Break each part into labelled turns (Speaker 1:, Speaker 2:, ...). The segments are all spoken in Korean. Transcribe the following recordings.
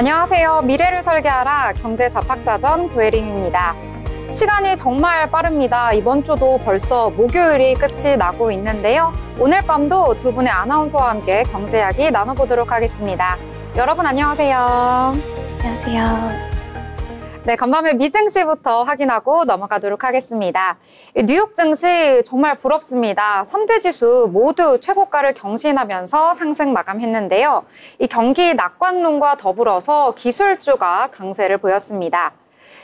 Speaker 1: 안녕하세요. 미래를 설계하라 경제잡학사전 고혜림입니다. 시간이 정말 빠릅니다. 이번 주도 벌써 목요일이 끝이 나고 있는데요. 오늘 밤도 두 분의 아나운서와 함께 경제 이야기 나눠보도록 하겠습니다. 여러분 안녕하세요.
Speaker 2: 안녕하세요.
Speaker 1: 네, 간밤에 미 증시부터 확인하고 넘어가도록 하겠습니다. 뉴욕 증시 정말 부럽습니다. 3대 지수 모두 최고가를 경신하면서 상승 마감했는데요. 이 경기 낙관론과 더불어서 기술주가 강세를 보였습니다.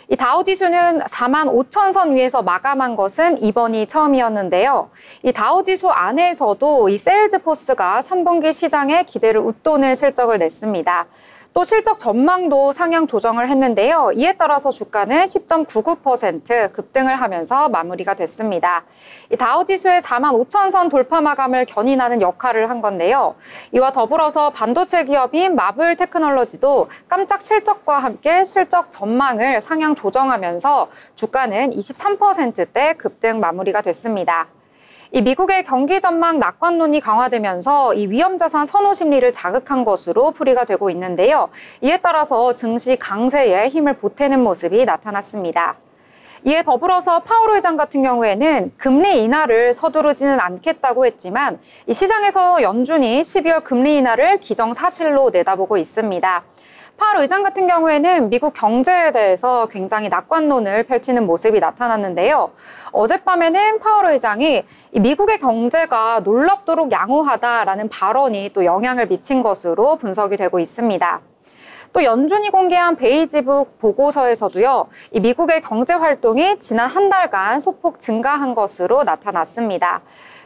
Speaker 1: 이 다우지수는 45,000선 위에서 마감한 것은 이번이 처음이었는데요. 이 다우지수 안에서도 이 세일즈포스가 3분기 시장의 기대를 웃도는 실적을 냈습니다. 또 실적 전망도 상향 조정을 했는데요. 이에 따라서 주가는 10.99% 급등을 하면서 마무리가 됐습니다. 이 다우지수의 45,000선 돌파 마감을 견인하는 역할을 한 건데요. 이와 더불어서 반도체 기업인 마블 테크놀로지도 깜짝 실적과 함께 실적 전망을 상향 조정하면서 주가는 23%대 급등 마무리가 됐습니다. 이 미국의 경기 전망 낙관론이 강화되면서 이 위험자산 선호 심리를 자극한 것으로 풀이가 되고 있는데요. 이에 따라서 증시 강세에 힘을 보태는 모습이 나타났습니다. 이에 더불어서 파월 의장 같은 경우에는 금리 인하를 서두르지는 않겠다고 했지만 이 시장에서 연준이 12월 금리 인하를 기정사실로 내다보고 있습니다. 파월 의장 같은 경우에는 미국 경제에 대해서 굉장히 낙관론을 펼치는 모습이 나타났는데요. 어젯밤에는 파월 의장이 미국의 경제가 놀랍도록 양호하다라는 발언이 또 영향을 미친 것으로 분석이 되고 있습니다. 또 연준이 공개한 베이지북 보고서에서도요, 이 미국의 경제 활동이 지난 한 달간 소폭 증가한 것으로 나타났습니다.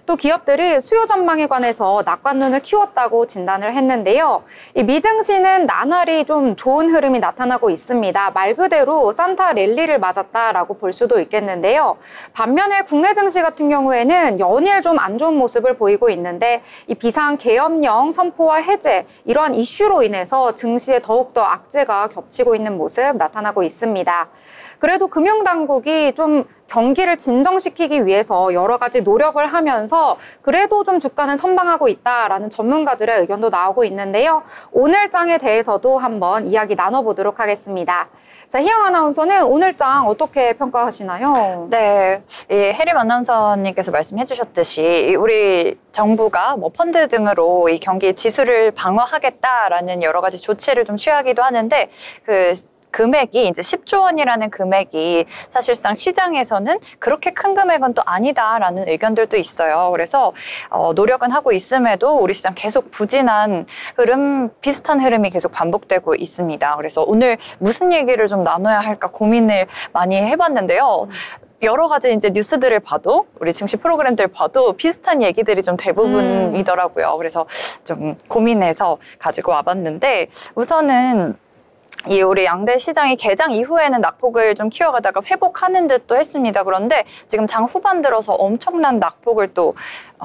Speaker 1: 또 기업들이 수요 전망에 관해서 낙관론을 키웠다고 진단을 했는데요. 이 미증시는 나날이 좀 좋은 흐름이 나타나고 있습니다. 말 그대로 산타 랠리를 맞았다라고 볼 수도 있겠는데요. 반면에 국내 증시 같은 경우에는 연일 좀 안 좋은 모습을 보이고 있는데 이 비상 계엄령 선포와 해제 이러한 이슈로 인해서 증시에 더욱더 악재가 겹치고 있는 모습 나타나고 있습니다. 그래도 금융당국이 좀 경기를 진정시키기 위해서 여러 가지 노력을 하면서 그래도 좀 주가는 선방하고 있다라는 전문가들의 의견도 나오고 있는데요. 오늘 장에 대해서도 한번 이야기 나눠보도록 하겠습니다. 자, 희영 아나운서는 오늘 장 어떻게 평가하시나요?
Speaker 2: 네, 혜림 아나운서님께서 말씀해 주셨듯이 우리 정부가 펀드 등으로 이 경기 지수를 방어하겠다라는 여러 가지 조치를 좀 취하기도 하는데 금액이 이제 10조 원이라는 금액이 사실상 시장에서는 그렇게 큰 금액은 또 아니다라는 의견들도 있어요. 그래서 노력은 하고 있음에도 우리 시장 계속 부진한 흐름, 비슷한 흐름이 계속 반복되고 있습니다. 그래서 오늘 무슨 얘기를 좀 나눠야 할까 고민을 많이 해봤는데요. 여러 가지 이제 뉴스들을 봐도 우리 증시 프로그램들 봐도 비슷한 얘기들이 좀 대부분이더라고요. 그래서 좀 고민해서 가지고 와봤는데 우선은 우리 양대 시장이 개장 이후에는 낙폭을 좀 키워가다가 회복하는 듯도 했습니다. 그런데 지금 장 후반 들어서 엄청난 낙폭을 또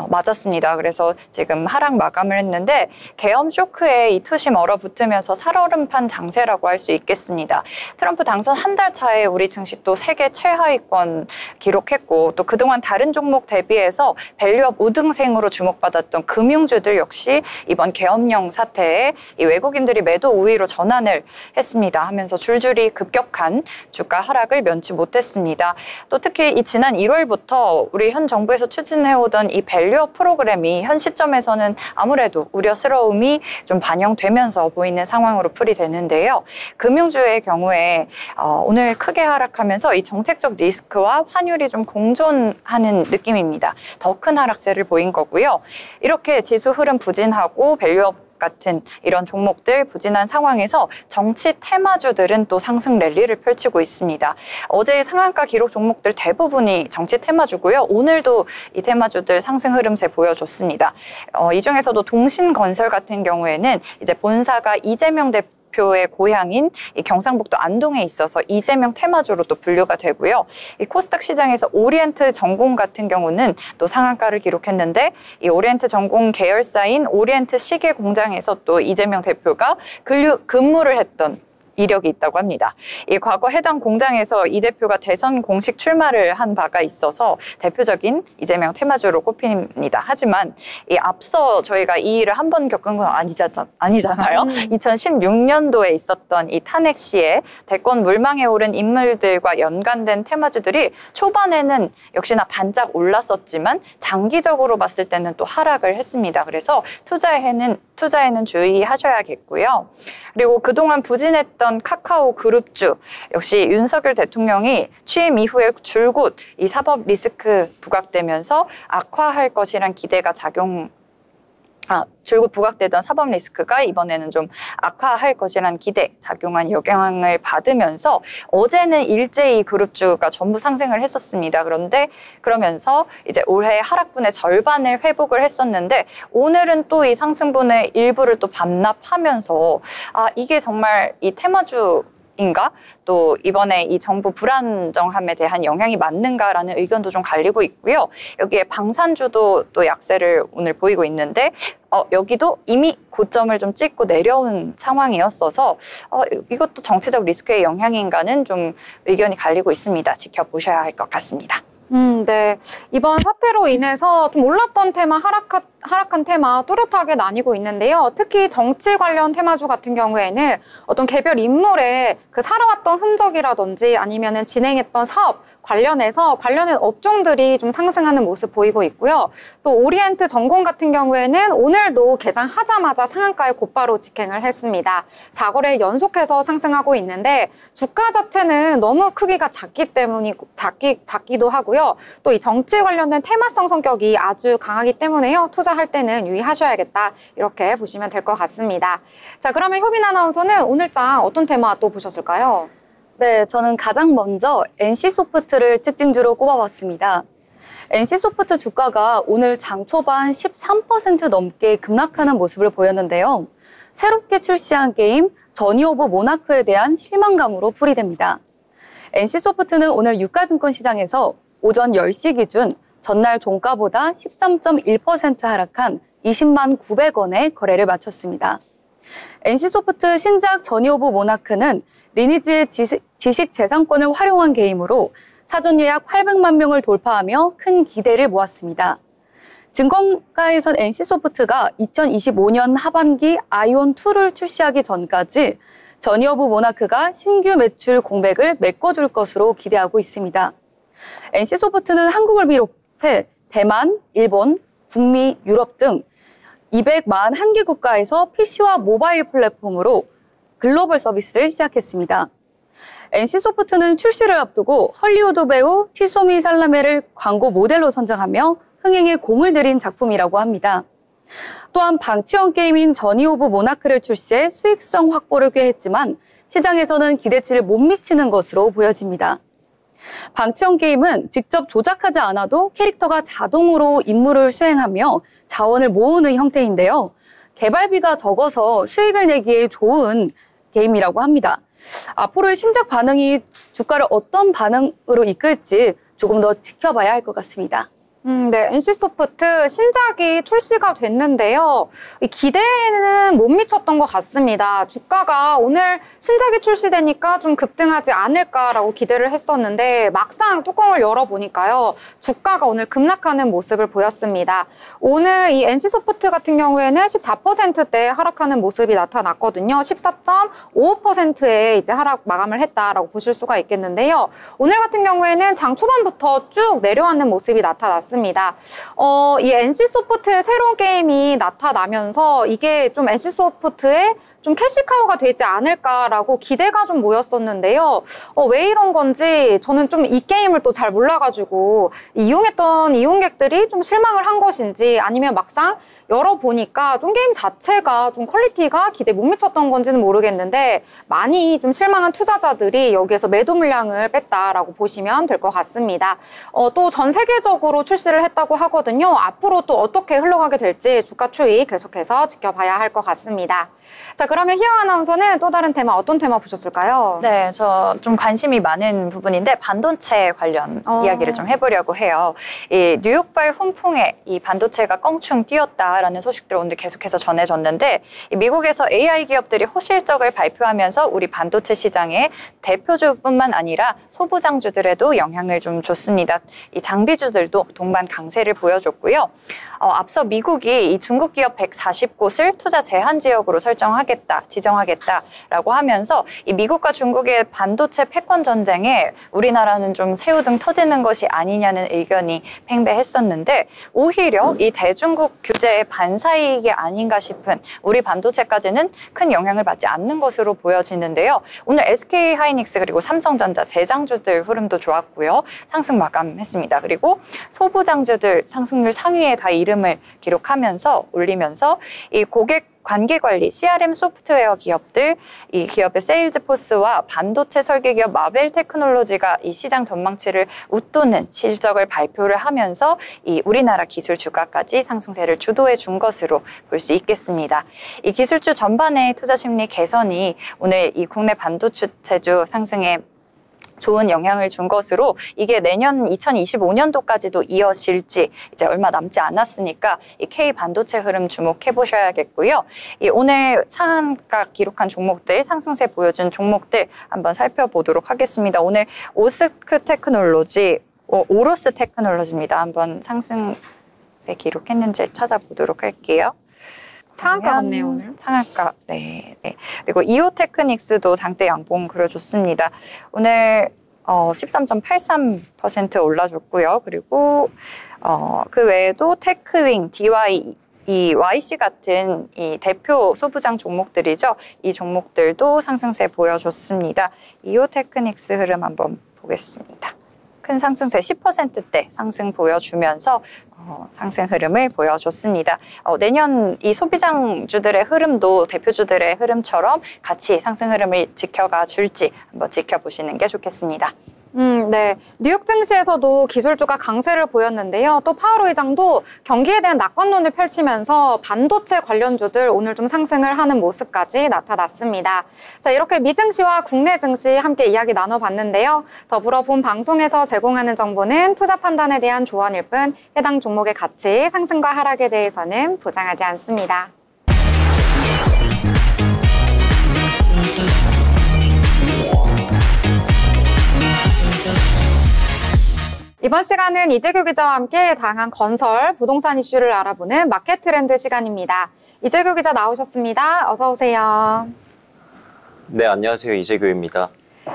Speaker 2: 맞았습니다. 그래서 지금 하락 마감을 했는데 계엄 쇼크에 이 투심 얼어붙으면서 살얼음판 장세라고 할 수 있겠습니다. 트럼프 당선 한 달 차에 우리 증시 또 세계 최하위권 기록했고 또 그동안 다른 종목 대비해서 밸류업 우등생으로 주목받았던 금융주들 역시 이번 계엄령 사태에 이 외국인들이 매도 우위로 전환을 했습니다. 하면서 줄줄이 급격한 주가 하락을 면치 못했습니다. 또 특히 이 지난 1월부터 우리 현 정부에서 추진해오던 이 밸류업 프로그램이 현 시점에서는 아무래도 우려스러움이 좀 반영되면서 보이는 상황으로 풀이되는데요. 금융주의 경우에 오늘 크게 하락하면서 이 정책적 리스크와 환율이 좀 공존하는 느낌입니다. 더 큰 하락세를 보인 거고요. 이렇게 지수 흐름 부진하고 밸류업 같은 이런 종목들 부진한 상황에서 정치 테마주들은 또 상승 랠리를 펼치고 있습니다. 어제 상한가 기록 종목들 대부분이 정치 테마주고요. 오늘도 이 테마주들 상승 흐름세 보여줬습니다. 이 중에서도 동신건설 같은 경우에는 이제 본사가 이재명 대표의 고향인 이 경상북도 안동에 있어서 이재명 테마주로 또 분류가 되고요. 이 코스닥 시장에서 오리엔트 전공 같은 경우는 또 상한가를 기록했는데 이 오리엔트 전공 계열사인 오리엔트 시계 공장에서 또 이재명 대표가 근무를 했던 이력이 있다고 합니다. 이 과거 해당 공장에서 이 대표가 대선 공식 출마를 한 바가 있어서 대표적인 이재명 테마주로 꼽힙니다. 하지만 이 앞서 저희가 이 일을 한 번 겪은 건 아니잖아요. 2016년도에 있었던 이 탄핵 시에 대권 물망에 오른 인물들과 연관된 테마주들이 초반에는 역시나 반짝 올랐었지만 장기적으로 봤을 때는 또 하락을 했습니다. 그래서 투자에는 주의하셔야겠고요. 그리고 그동안 부진했던 카카오 그룹주 역시 윤석열 대통령이 취임 이후에 줄곧 이 사법 리스크 부각되면서 악화할 것이란 기대가 줄곧 부각되던 사법 리스크가 이번에는 좀 악화할 것이라는 기대, 작용한 영향을 받으면서 어제는 일제히 그룹주가 전부 상승을 했었습니다. 그러면서 이제 올해 하락분의 절반을 회복을 했었는데 오늘은 또 이 상승분의 일부를 또 반납하면서 이게 정말 이 테마주 인가? 또 이번에 이 정부 불안정함에 대한 영향이 맞는가라는 의견도 좀 갈리고 있고요. 여기에 방산주도 또 약세를 오늘 보이고 있는데 여기도 이미 고점을 좀 찍고 내려온 상황이었어서 이것도 정치적 리스크의 영향인가는 좀 의견이 갈리고 있습니다. 지켜보셔야 할 것 같습니다.
Speaker 1: 네. 이번 사태로 인해서 좀 올랐던 테마, 하락한 테마 뚜렷하게 나뉘고 있는데요. 특히 정치 관련 테마주 같은 경우에는 어떤 개별 인물의 그 살아왔던 흔적이라든지 아니면은 진행했던 사업 관련된 업종들이 좀 상승하는 모습 보이고 있고요. 또 오리엔트 전공 같은 경우에는 오늘도 개장하자마자 상한가에 곧바로 직행을 했습니다. 4거래 연속해서 상승하고 있는데 주가 자체는 너무 크기가 작기도 하고요. 또 이 정치 관련된 테마성 성격이 아주 강하기 때문에요. 투자할 때는 유의하셔야겠다. 이렇게 보시면 될 것 같습니다. 자, 그러면 효빈 아나운서는 오늘장 어떤 테마 또 보셨을까요?
Speaker 3: 네, 저는 가장 먼저 NC소프트를 특징주로 꼽아봤습니다. NC소프트 주가가 오늘 장 초반 13% 넘게 급락하는 모습을 보였는데요. 새롭게 출시한 게임 저니 오브 모나크에 대한 실망감으로 풀이됩니다. NC소프트는 오늘 유가증권 시장에서 오전 10시 기준 전날 종가보다 13.1% 하락한 20만 900원에 거래를 마쳤습니다. NC소프트 신작 저니 오브 모나크는 리니지의 지식재산권을 활용한 게임으로 사전 예약 800만 명을 돌파하며 큰 기대를 모았습니다. 증권가에선 NC소프트가 2025년 하반기 아이온2를 출시하기 전까지 저니 오브 모나크가 신규 매출 공백을 메꿔줄 것으로 기대하고 있습니다. NC소프트는 한국을 비롯해 대만, 일본, 북미, 유럽 등 241개 국가에서 PC와 모바일 플랫폼으로 글로벌 서비스를 시작했습니다. NC소프트는 출시를 앞두고 헐리우드 배우 티소미 살라메를 광고 모델로 선정하며 흥행에 공을 들인 작품이라고 합니다. 또한 방치형 게임인 저니 오브 모나크를 출시해 수익성 확보를 꾀했지만 시장에서는 기대치를 못 미치는 것으로 보여집니다. 방치형 게임은 직접 조작하지 않아도 캐릭터가 자동으로 임무를 수행하며 자원을 모으는 형태인데요. 개발비가 적어서 수익을 내기에 좋은 게임이라고 합니다. 앞으로의 신작 반응이 주가를 어떤 반응으로 이끌지 조금 더 지켜봐야 할 것 같습니다.
Speaker 1: 네, NC소프트 신작이 출시가 됐는데요. 이 기대에는 못 미쳤던 것 같습니다. 주가가 오늘 신작이 출시되니까 좀 급등하지 않을까라고 기대를 했었는데 막상 뚜껑을 열어보니까요. 주가가 오늘 급락하는 모습을 보였습니다. 오늘 이 NC소프트 같은 경우에는 14%대 하락하는 모습이 나타났거든요. 14.55%에 이제 하락 마감을 했다라고 보실 수가 있겠는데요. 오늘 같은 경우에는 장 초반부터 쭉 내려앉는 모습이 나타났습니다. 이 NC소프트의 새로운 게임이 나타나면서 이게 좀 NC소프트의 좀 캐시카우가 되지 않을까라고 기대가 좀 모였었는데요. 왜 이런 건지 저는 좀 이 게임을 또 잘 몰라가지고 이용했던 이용객들이 좀 실망을 한 것인지 아니면 막상 열어보니까 좀 게임 자체가 좀 퀄리티가 기대에 못 미쳤던 건지는 모르겠는데 많이 좀 실망한 투자자들이 여기에서 매도 물량을 뺐다라고 보시면 될 것 같습니다. 또 전 세계적으로 출시를 했다고 하거든요. 앞으로 또 어떻게 흘러가게 될지 주가 추이 계속해서 지켜봐야 할 것 같습니다. 자, 그러면 희영 아나운서는 또 다른 테마 어떤 테마 보셨을까요?
Speaker 2: 네, 저 좀 관심이 많은 부분인데 반도체 관련 이야기를 좀 해보려고 해요. 이 뉴욕발 훈풍에 이 반도체가 껑충 뛰었다 있다라는 소식들 오늘 계속해서 전해졌는데 미국에서 AI 기업들이 호실적을 발표하면서 우리 반도체 시장의 대표주뿐만 아니라 소부장주들에도 영향을 좀 줬습니다. 이 장비주들도 동반 강세를 보여줬고요. 앞서 미국이 이 중국 기업 140곳을 투자 제한 지역으로 지정하겠다라고 하면서 이 미국과 중국의 반도체 패권 전쟁에 우리나라는 좀 새우등 터지는 것이 아니냐는 의견이 팽배했었는데 오히려 이 대중국 규제의 반사이익이 아닌가 싶은 우리 반도체까지는 큰 영향을 받지 않는 것으로 보여지는데요. 오늘 SK하이닉스 그리고 삼성전자 대장주들 흐름도 좋았고요. 상승 마감했습니다. 그리고 소부장주들 상승률 상위에 다 이름을 올리면서 이 고객 관계관리, CRM 소프트웨어 기업들, 이 기업의 세일즈포스와 반도체 설계 기업 마벨 테크놀로지가 이 시장 전망치를 웃도는 실적을 발표를 하면서 이 우리나라 기술 주가까지 상승세를 주도해 준 것으로 볼 수 있겠습니다. 이 기술주 전반의 투자 심리 개선이 오늘 이 국내 반도체주 상승에 좋은 영향을 준 것으로 이게 내년 2025년도까지도 이어질지 이제 얼마 남지 않았으니까 이 K 반도체 흐름 주목해 보셔야겠고요. 이 오늘 상한가 기록한 종목들, 상승세 보여준 종목들 한번 살펴보도록 하겠습니다. 오늘 오로스 테크놀로지입니다. 한번 상승세 기록했는지 찾아보도록 할게요.
Speaker 1: 상한가 같네요, 오늘.
Speaker 2: 상한가, 네. 그리고 이오테크닉스도 장대 양봉 그려줬습니다. 오늘 13.83% 올라줬고요. 그리고 그 외에도 테크윙, DY, 이 YC 같은 이 대표 소부장 종목들이죠. 이 종목들도 상승세 보여줬습니다. 이오테크닉스 흐름 한번 보겠습니다. 큰 상승세 10%대 상승 보여주면서 상승 흐름을 보여줬습니다. 내년 이 소비장주들의 흐름도 대표주들의 흐름처럼 같이 상승 흐름을 지켜가 줄지 한번 지켜보시는 게 좋겠습니다.
Speaker 1: 네. 뉴욕 증시에서도 기술주가 강세를 보였는데요. 또 파월 의장도 경기에 대한 낙관론을 펼치면서 반도체 관련주들 오늘 좀 상승을 하는 모습까지 나타났습니다. 자, 이렇게 미증시와 국내 증시 함께 이야기 나눠봤는데요. 더불어 본 방송에서 제공하는 정보는 투자 판단에 대한 조언일 뿐 해당 종목의 가치, 상승과 하락에 대해서는 보장하지 않습니다. 이번 시간은 이재규 기자와 함께 다양한 건설, 부동산 이슈를 알아보는 마켓 트렌드 시간입니다. 이재규 기자 나오셨습니다. 어서 오세요.
Speaker 4: 네, 안녕하세요. 이재규입니다.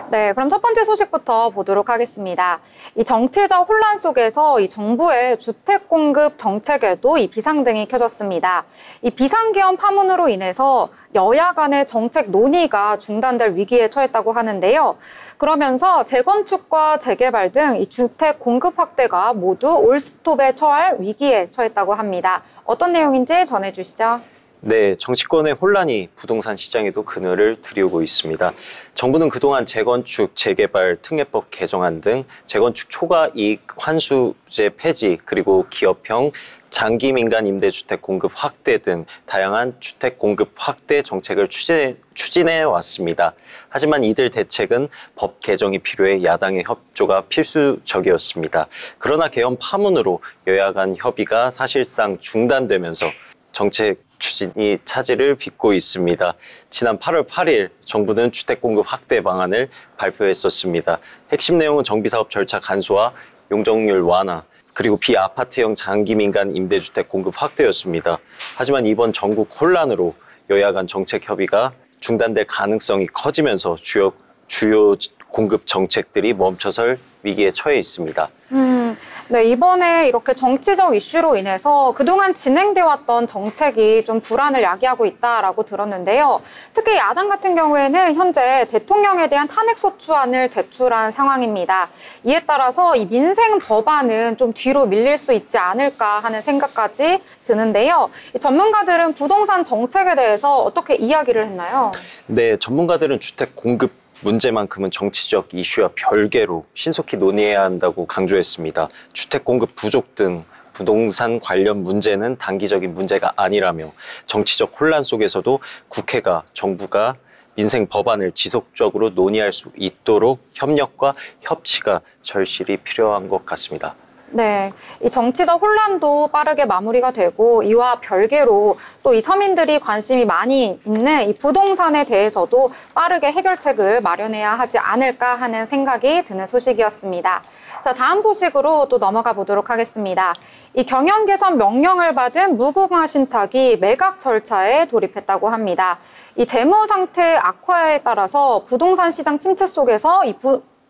Speaker 1: 네, 그럼 첫 번째 소식부터 보도록 하겠습니다. 이 정치적 혼란 속에서 이 정부의 주택 공급 정책에도 이 비상등이 켜졌습니다. 이 비상계엄 파문으로 인해서 여야 간의 정책 논의가 중단될 위기에 처했다고 하는데요. 그러면서 재건축과 재개발 등 이 주택 공급 확대가 모두 올스톱에 처할 위기에 처했다고 합니다. 어떤 내용인지 전해주시죠.
Speaker 4: 네, 정치권의 혼란이 부동산 시장에도 그늘을 들이우고 있습니다. 정부는 그동안 재건축, 재개발, 특례법 개정안 등 재건축 초과 이익 환수제 폐지, 그리고 기업형 장기 민간 임대주택 공급 확대 등 다양한 주택 공급 확대 정책을 추진해 왔습니다. 하지만 이들 대책은 법 개정이 필요해 야당의 협조가 필수적이었습니다. 그러나 개헌 파문으로 여야 간 협의가 사실상 중단되면서 정책 추진이 차질을 빚고 있습니다. 지난 8월 8일 정부는 주택 공급 확대 방안을 발표했었습니다. 핵심 내용은 정비사업 절차 간소화, 용적률 완화, 그리고 비아파트형 장기 민간 임대주택 공급 확대였습니다. 하지만 이번 전국 혼란으로 여야 간 정책 협의가 중단될 가능성이 커지면서 주요 공급 정책들이 멈춰설 위기에 처해 있습니다.
Speaker 1: 네, 이번에 이렇게 정치적 이슈로 인해서 그동안 진행돼 왔던 정책이 좀 불안을 야기하고 있다라고 들었는데요. 특히 야당 같은 경우에는 현재 대통령에 대한 탄핵소추안을 제출한 상황입니다. 이에 따라서 이 민생 법안은 좀 뒤로 밀릴 수 있지 않을까 하는 생각까지 드는데요. 이 전문가들은 부동산 정책에 대해서 어떻게 이야기를 했나요?
Speaker 4: 네, 전문가들은 주택 공급 문제만큼은 정치적 이슈와 별개로 신속히 논의해야 한다고 강조했습니다. 주택 공급 부족 등 부동산 관련 문제는 단기적인 문제가 아니라며 정치적 혼란 속에서도 국회가 정부가 민생 법안을 지속적으로 논의할 수 있도록 협력과 협치가 절실히 필요한 것 같습니다.
Speaker 1: 네, 이 정치적 혼란도 빠르게 마무리가 되고 이와 별개로 또 이 서민들이 관심이 많이 있는 이 부동산에 대해서도 빠르게 해결책을 마련해야 하지 않을까 하는 생각이 드는 소식이었습니다. 자, 다음 소식으로 또 넘어가 보도록 하겠습니다. 이 경영 개선 명령을 받은 무궁화 신탁이 매각 절차에 돌입했다고 합니다. 이 재무 상태 악화에 따라서 부동산 시장 침체 속에서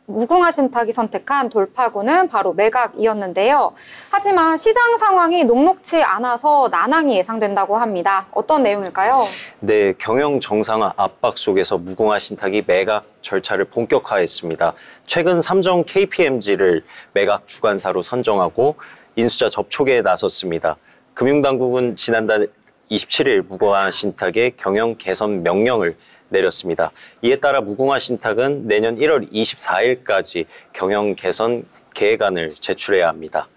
Speaker 1: 무궁화 신탁이 선택한 돌파구는 바로 매각이었는데요. 하지만 시장 상황이 녹록치 않아서 난항이 예상된다고 합니다. 어떤 내용일까요?
Speaker 4: 네, 경영 정상화 압박 속에서 무궁화 신탁이 매각 절차를 본격화했습니다. 최근 삼성 KPMG를 매각 주관사로 선정하고 인수자 접촉에 나섰습니다. 금융당국은 지난달 27일 무궁화 신탁의 경영 개선 명령을 내렸습니다. 이에 따라 무궁화 신탁은 내년 1월 24일까지 경영 개선 계획안을 제출해야 합니다.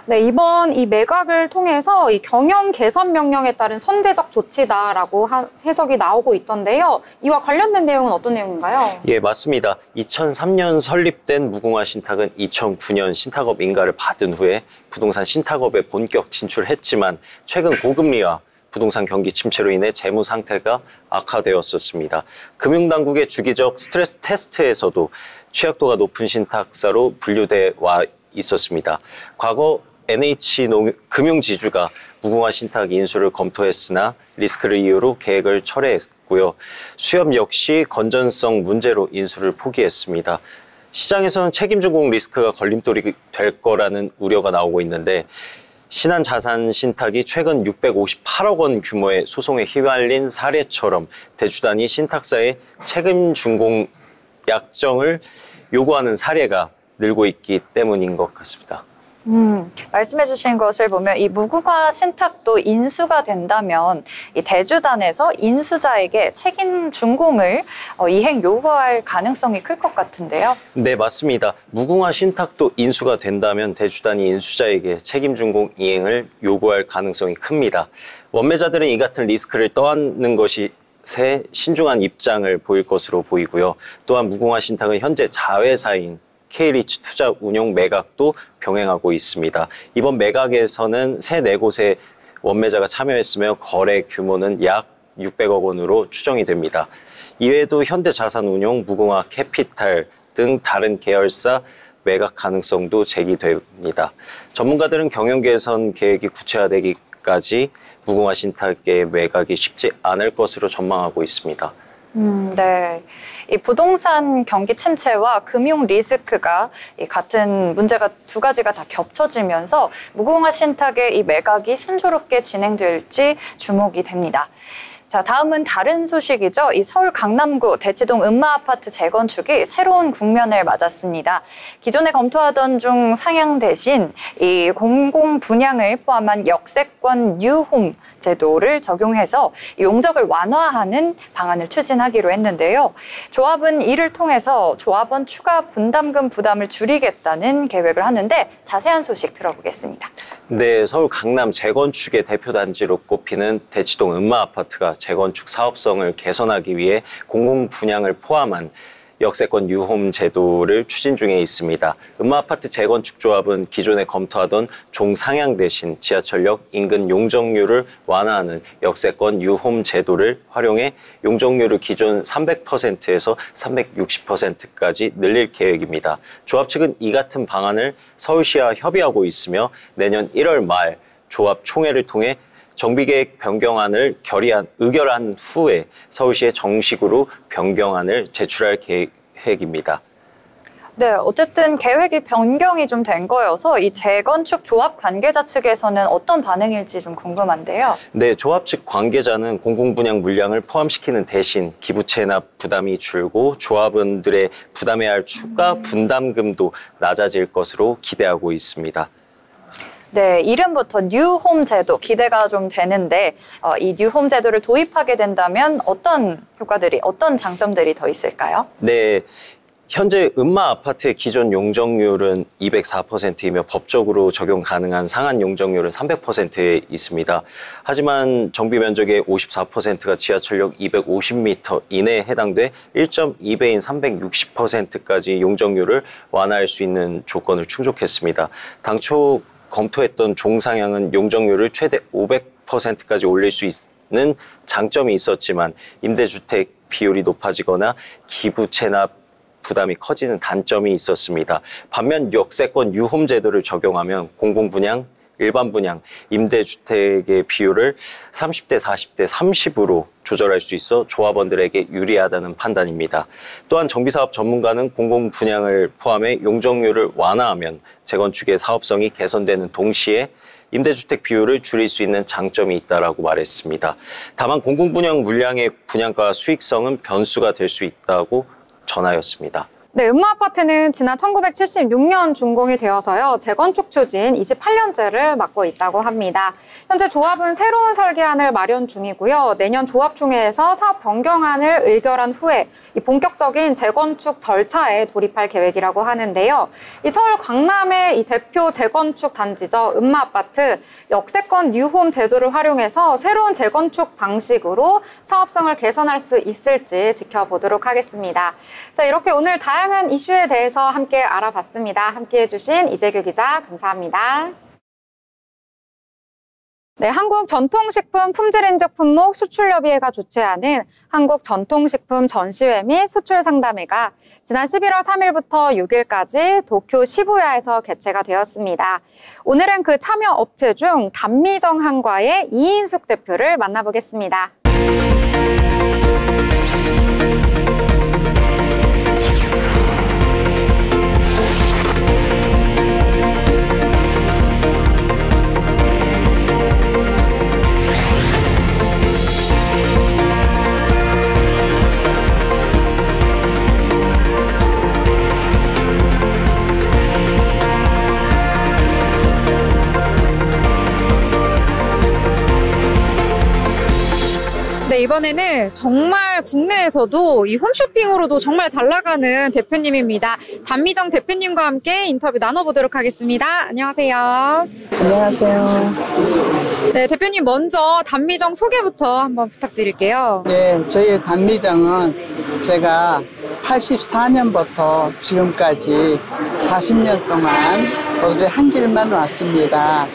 Speaker 1: 네, 이번 이 매각을 통해서 이 경영 개선 명령에 따른 선제적 조치다라고 해석이 나오고 있던데요. 이와 관련된 내용은 어떤 내용인가요?
Speaker 4: 예, 맞습니다. 2003년 설립된 무궁화 신탁은 2009년 신탁업 인가를 받은 후에 부동산 신탁업에 본격 진출했지만 최근 고금리와 부동산 경기 침체로 인해 재무 상태가 악화되었었습니다. 금융당국의 주기적 스트레스 테스트에서도 취약도가 높은 신탁사로 분류돼 와 있었습니다. 과거 NH금융지주가 무궁화 신탁 인수를 검토했으나 리스크를 이유로 계획을 철회했고요. 수협 역시 건전성 문제로 인수를 포기했습니다. 시장에서는 책임준공 리스크가 걸림돌이 될 거라는 우려가 나오고 있는데 신한자산 신탁이 최근 658억 원 규모의 소송에 휘말린 사례처럼 대주단이 신탁사의 책임 준공 약정을 요구하는 사례가 늘고 있기 때문인 것 같습니다.
Speaker 2: 말씀해 주신 것을 보면 이 무궁화 신탁도 인수가 된다면 이 대주단에서 인수자에게 책임 준공을 이행 요구할 가능성이 클 것 같은데요.
Speaker 4: 네, 맞습니다. 무궁화 신탁도 인수가 된다면 대주단이 인수자에게 책임 준공 이행을 요구할 가능성이 큽니다. 원매자들은 이 같은 리스크를 떠안는 것이 새 신중한 입장을 보일 것으로 보이고요. 또한 무궁화 신탁은 현재 자회사인 K리츠 투자 운용 매각도 병행하고 있습니다. 이번 매각에서는 새 4곳의 원매자가 참여했으며 거래 규모는 약 600억 원으로 추정이 됩니다. 이외에도 현대자산운용, 무궁화 캐피탈 등 다른 계열사 매각 가능성도 제기됩니다. 전문가들은 경영 개선 계획이 구체화되기까지 무궁화 신탁의 매각이 쉽지 않을 것으로 전망하고 있습니다.
Speaker 2: 네. 이 부동산 경기 침체와 금융 리스크가 같은 문제가 두 가지가 다 겹쳐지면서 무궁화 신탁의 이 매각이 순조롭게 진행될지 주목이 됩니다. 자, 다음은 다른 소식이죠. 이 서울 강남구 대치동 음마아파트 재건축이 새로운 국면을 맞았습니다. 기존에 검토하던 중 상향 대신 이 공공 분양을 포함한 역세권 뉴홈 제도를 적용해서 용적을 완화하는 방안을 추진하기로 했는데요. 조합은 이를 통해서 조합원 추가 분담금 부담을 줄이겠다는 계획을 하는데 자세한 소식 들어보겠습니다.
Speaker 4: 네, 서울 강남 재건축의 대표 단지로 꼽히는 대치동 음마아파트가 재건축 사업성을 개선하기 위해 공공 분양을 포함한 역세권 뉴홈 제도를 추진 중에 있습니다. 음마아파트 재건축 조합은 기존에 검토하던 종상향 대신 지하철역 인근 용적률을 완화하는 역세권 뉴홈 제도를 활용해 용적률을 기존 300%에서 360%까지 늘릴 계획입니다. 조합 측은 이 같은 방안을 서울시와 협의하고 있으며 내년 1월 말 조합 총회를 통해 정비계획 변경안을 의결한 후에 서울시에 정식으로 변경안을 제출할 계획입니다.
Speaker 2: 네, 어쨌든 계획이 변경이 좀 된 거여서 이 재건축 조합 관계자 측에서는 어떤 반응일지 좀 궁금한데요.
Speaker 4: 네, 조합 측 관계자는 공공분양 물량을 포함시키는 대신 기부채납 부담이 줄고 조합원들의 부담해야 할 추가 분담금도 낮아질 것으로 기대하고 있습니다.
Speaker 2: 네, 이름부터 뉴홈 제도 기대가 좀 되는데 이 뉴홈 제도를 도입하게 된다면 어떤 효과들이, 어떤 장점들이 더 있을까요?
Speaker 4: 네, 현재 음마 아파트의 기존 용적률은 204%이며 법적으로 적용 가능한 상한 용적률은 300%에 있습니다. 하지만 정비 면적의 54%가 지하철역 250m 이내에 해당돼 1.2배인 360%까지 용적률을 완화할 수 있는 조건을 충족했습니다. 당초 검토했던 종상향은 용적률을 최대 500%까지 올릴 수 있는 장점이 있었지만 임대주택 비율이 높아지거나 기부 체납 부담이 커지는 단점이 있었습니다. 반면 역세권 유홈 제도를 적용하면 공공분양, 일반 분양, 임대주택의 비율을 30대 40대 30으로 조절할 수 있어 조합원들에게 유리하다는 판단입니다. 또한 정비사업 전문가는 공공분양을 포함해 용적률을 완화하면 재건축의 사업성이 개선되는 동시에 임대주택 비율을 줄일 수 있는 장점이 있다라고 말했습니다. 다만 공공분양 물량의 분양가 수익성은 변수가 될 수 있다고 전하였습니다.
Speaker 1: 네, 음마아파트는 지난 1976년 준공이 되어서요. 재건축 추진 28년째를 맡고 있다고 합니다. 현재 조합은 새로운 설계안을 마련 중이고요. 내년 조합총회에서 사업 변경안을 의결한 후에 이 본격적인 재건축 절차에 돌입할 계획이라고 하는데요. 이 서울 강남의 이 대표 재건축 단지죠. 음마아파트 역세권 뉴홈 제도를 활용해서 새로운 재건축 방식으로 사업성을 개선할 수 있을지 지켜보도록 하겠습니다. 자, 이렇게 오늘 다양한 이슈에 대해서 함께 알아봤습니다. 함께해 주신 이재규 기자 감사합니다. 네, 한국전통식품 품질인증 품목 수출협의회가 주최하는 한국전통식품 전시회 및 수출상담회가 지난 11월 3일부터 6일까지 도쿄 시부야에서 개최가 되었습니다. 오늘은 그 참여 업체 중 단미정 한과의 이인숙 대표를 만나보겠습니다. 네, 이번에는 정말 국내에서도 이 홈쇼핑으로도 정말 잘 나가는 대표님입니다. 단미정 대표님과 함께 인터뷰 나눠보도록 하겠습니다. 안녕하세요.
Speaker 5: 안녕하세요.
Speaker 1: 네, 대표님 먼저 단미정 소개부터 한번 부탁드릴게요.
Speaker 5: 네, 저희 단미정은 제가 84년부터 지금까지 40년 동안 어제 한 길만 왔습니다.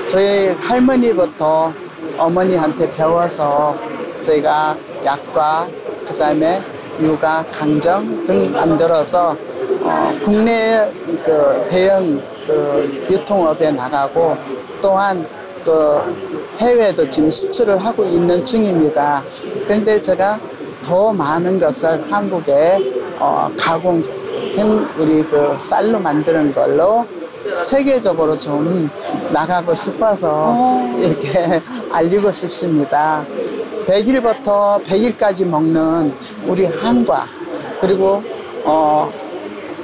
Speaker 5: 저희 할머니부터 어머니한테 배워서 저희가 약과 그다음에 육아, 강정 등 만들어서 국내 그 대형 그 유통업에 나가고 또한 그 해외도 지금 수출을 하고 있는 중입니다. 그런데 제가 더 많은 것을 한국에 가공한 우리 그 쌀로 만드는 걸로 세계적으로 좀 나가고 싶어서 이렇게 알리고 싶습니다. 100일부터 100일까지 먹는 우리 한과 그리고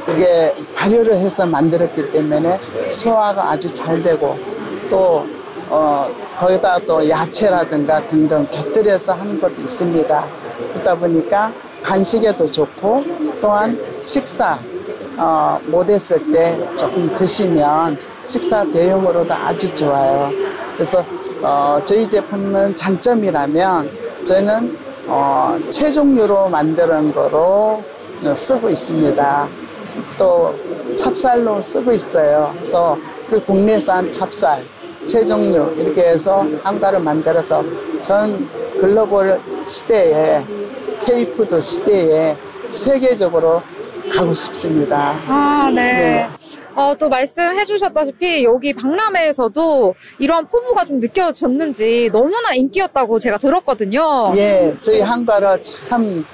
Speaker 5: 이게 발효를 해서 만들었기 때문에 소화가 아주 잘 되고 또 거기다 또 야채라든가 등등 곁들여서 하는 것도 있습니다. 그러다 보니까 간식에도 좋고 또한 식사 못했을 때 조금 드시면 식사 대용으로도 아주 좋아요. 그래서 저희 제품은 장점이라면 저희는 채종류로 만드는 거로 쓰고 있습니다. 또 찹쌀로 쓰고 있어요. 그래서 국내산 찹쌀, 채종류 이렇게 해서 한가를 만들어서 전 글로벌 시대에 K푸드 시대에 세계적으로 가고 싶습니다.
Speaker 1: 아, 네. 또 말씀해 주셨다시피 여기 박람회에서도 이런 포부가 좀 느껴졌는지 너무나 인기였다고 제가 들었거든요.
Speaker 5: 예, 저희 한과를 참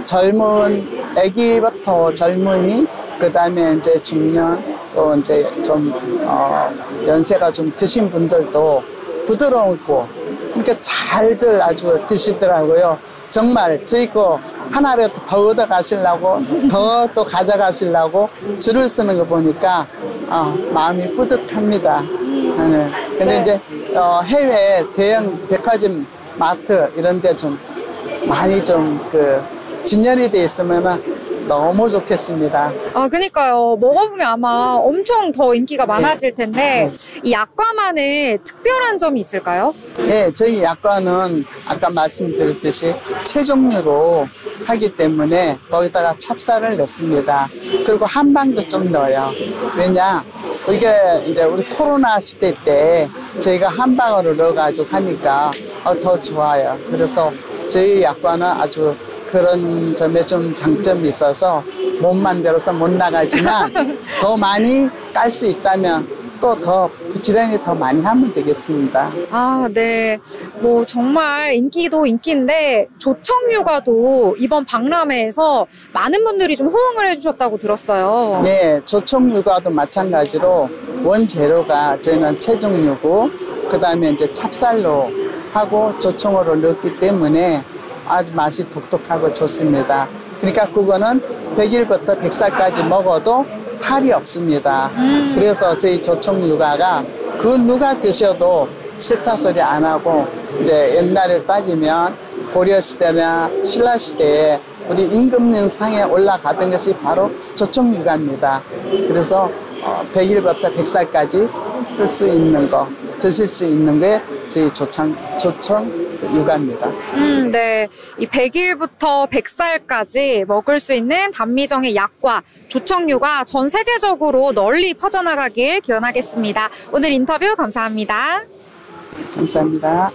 Speaker 5: 젊은 아기부터 젊은이 그다음에 이제 중년 또 이제 좀 연세가 좀 드신 분들도 부드럽고 그러니까 잘들 아주 드시더라고요. 정말 저희 거 하나를 더 얻어 가시려고 더 또 가져가시려고 줄을 쓰는 거 보니까 마음이 뿌듯합니다. 근데 이제 해외 대형 백화점 마트 이런 데 좀 많이 좀 진열이 돼 있으면 너무 좋겠습니다.
Speaker 1: 아, 그니까요. 먹어보면 아마 엄청 더 인기가 많아질 텐데, 이 약과만의 특별한 점이 있을까요?
Speaker 5: 네, 저희 약과는 아까 말씀드렸듯이 채종류로 하기 때문에 거기다가 찹쌀을 넣습니다. 그리고 한방도 좀 넣어요. 왜냐? 이게 이제 우리 코로나 시대 때 저희가 한방으로 넣어가지고 하니까 더 좋아요. 그래서 저희 약과는 아주 그런 점에 좀 장점이 있어서 못 만들어서 못 나가지만 더 많이 깔 수 있다면 또 더 부지런히 더 많이 하면 되겠습니다.
Speaker 1: 아, 네. 뭐 정말 인기도 인기인데 조청유과도 이번 박람회에서 많은 분들이 좀 호응을 해주셨다고 들었어요.
Speaker 5: 네, 조청유과도 마찬가지로 원재료가 저희는 채종유고 그다음에 이제 찹쌀로 하고 조청으로 넣었기 때문에 아주 맛이 독특하고 좋습니다. 그러니까 그거는 100일부터 100살까지 먹어도 탈이 없습니다. 그래서 저희 조청유과가 그 누가 드셔도 싫다 소리 안 하고 이제 옛날에 따지면 고려시대나 신라시대에 우리 임금님상에 올라가던 것이 바로 조청유과입니다. 그래서 100일부터 100살까지 쓸 수 있는 거, 드실 수 있는 게 저희 조청유과입니다.
Speaker 1: 네. 이 100일부터 100살까지 먹을 수 있는 단미정의 약과 조청유가 전 세계적으로 널리 퍼져나가길 기원하겠습니다. 오늘 인터뷰 감사합니다.
Speaker 5: 감사합니다.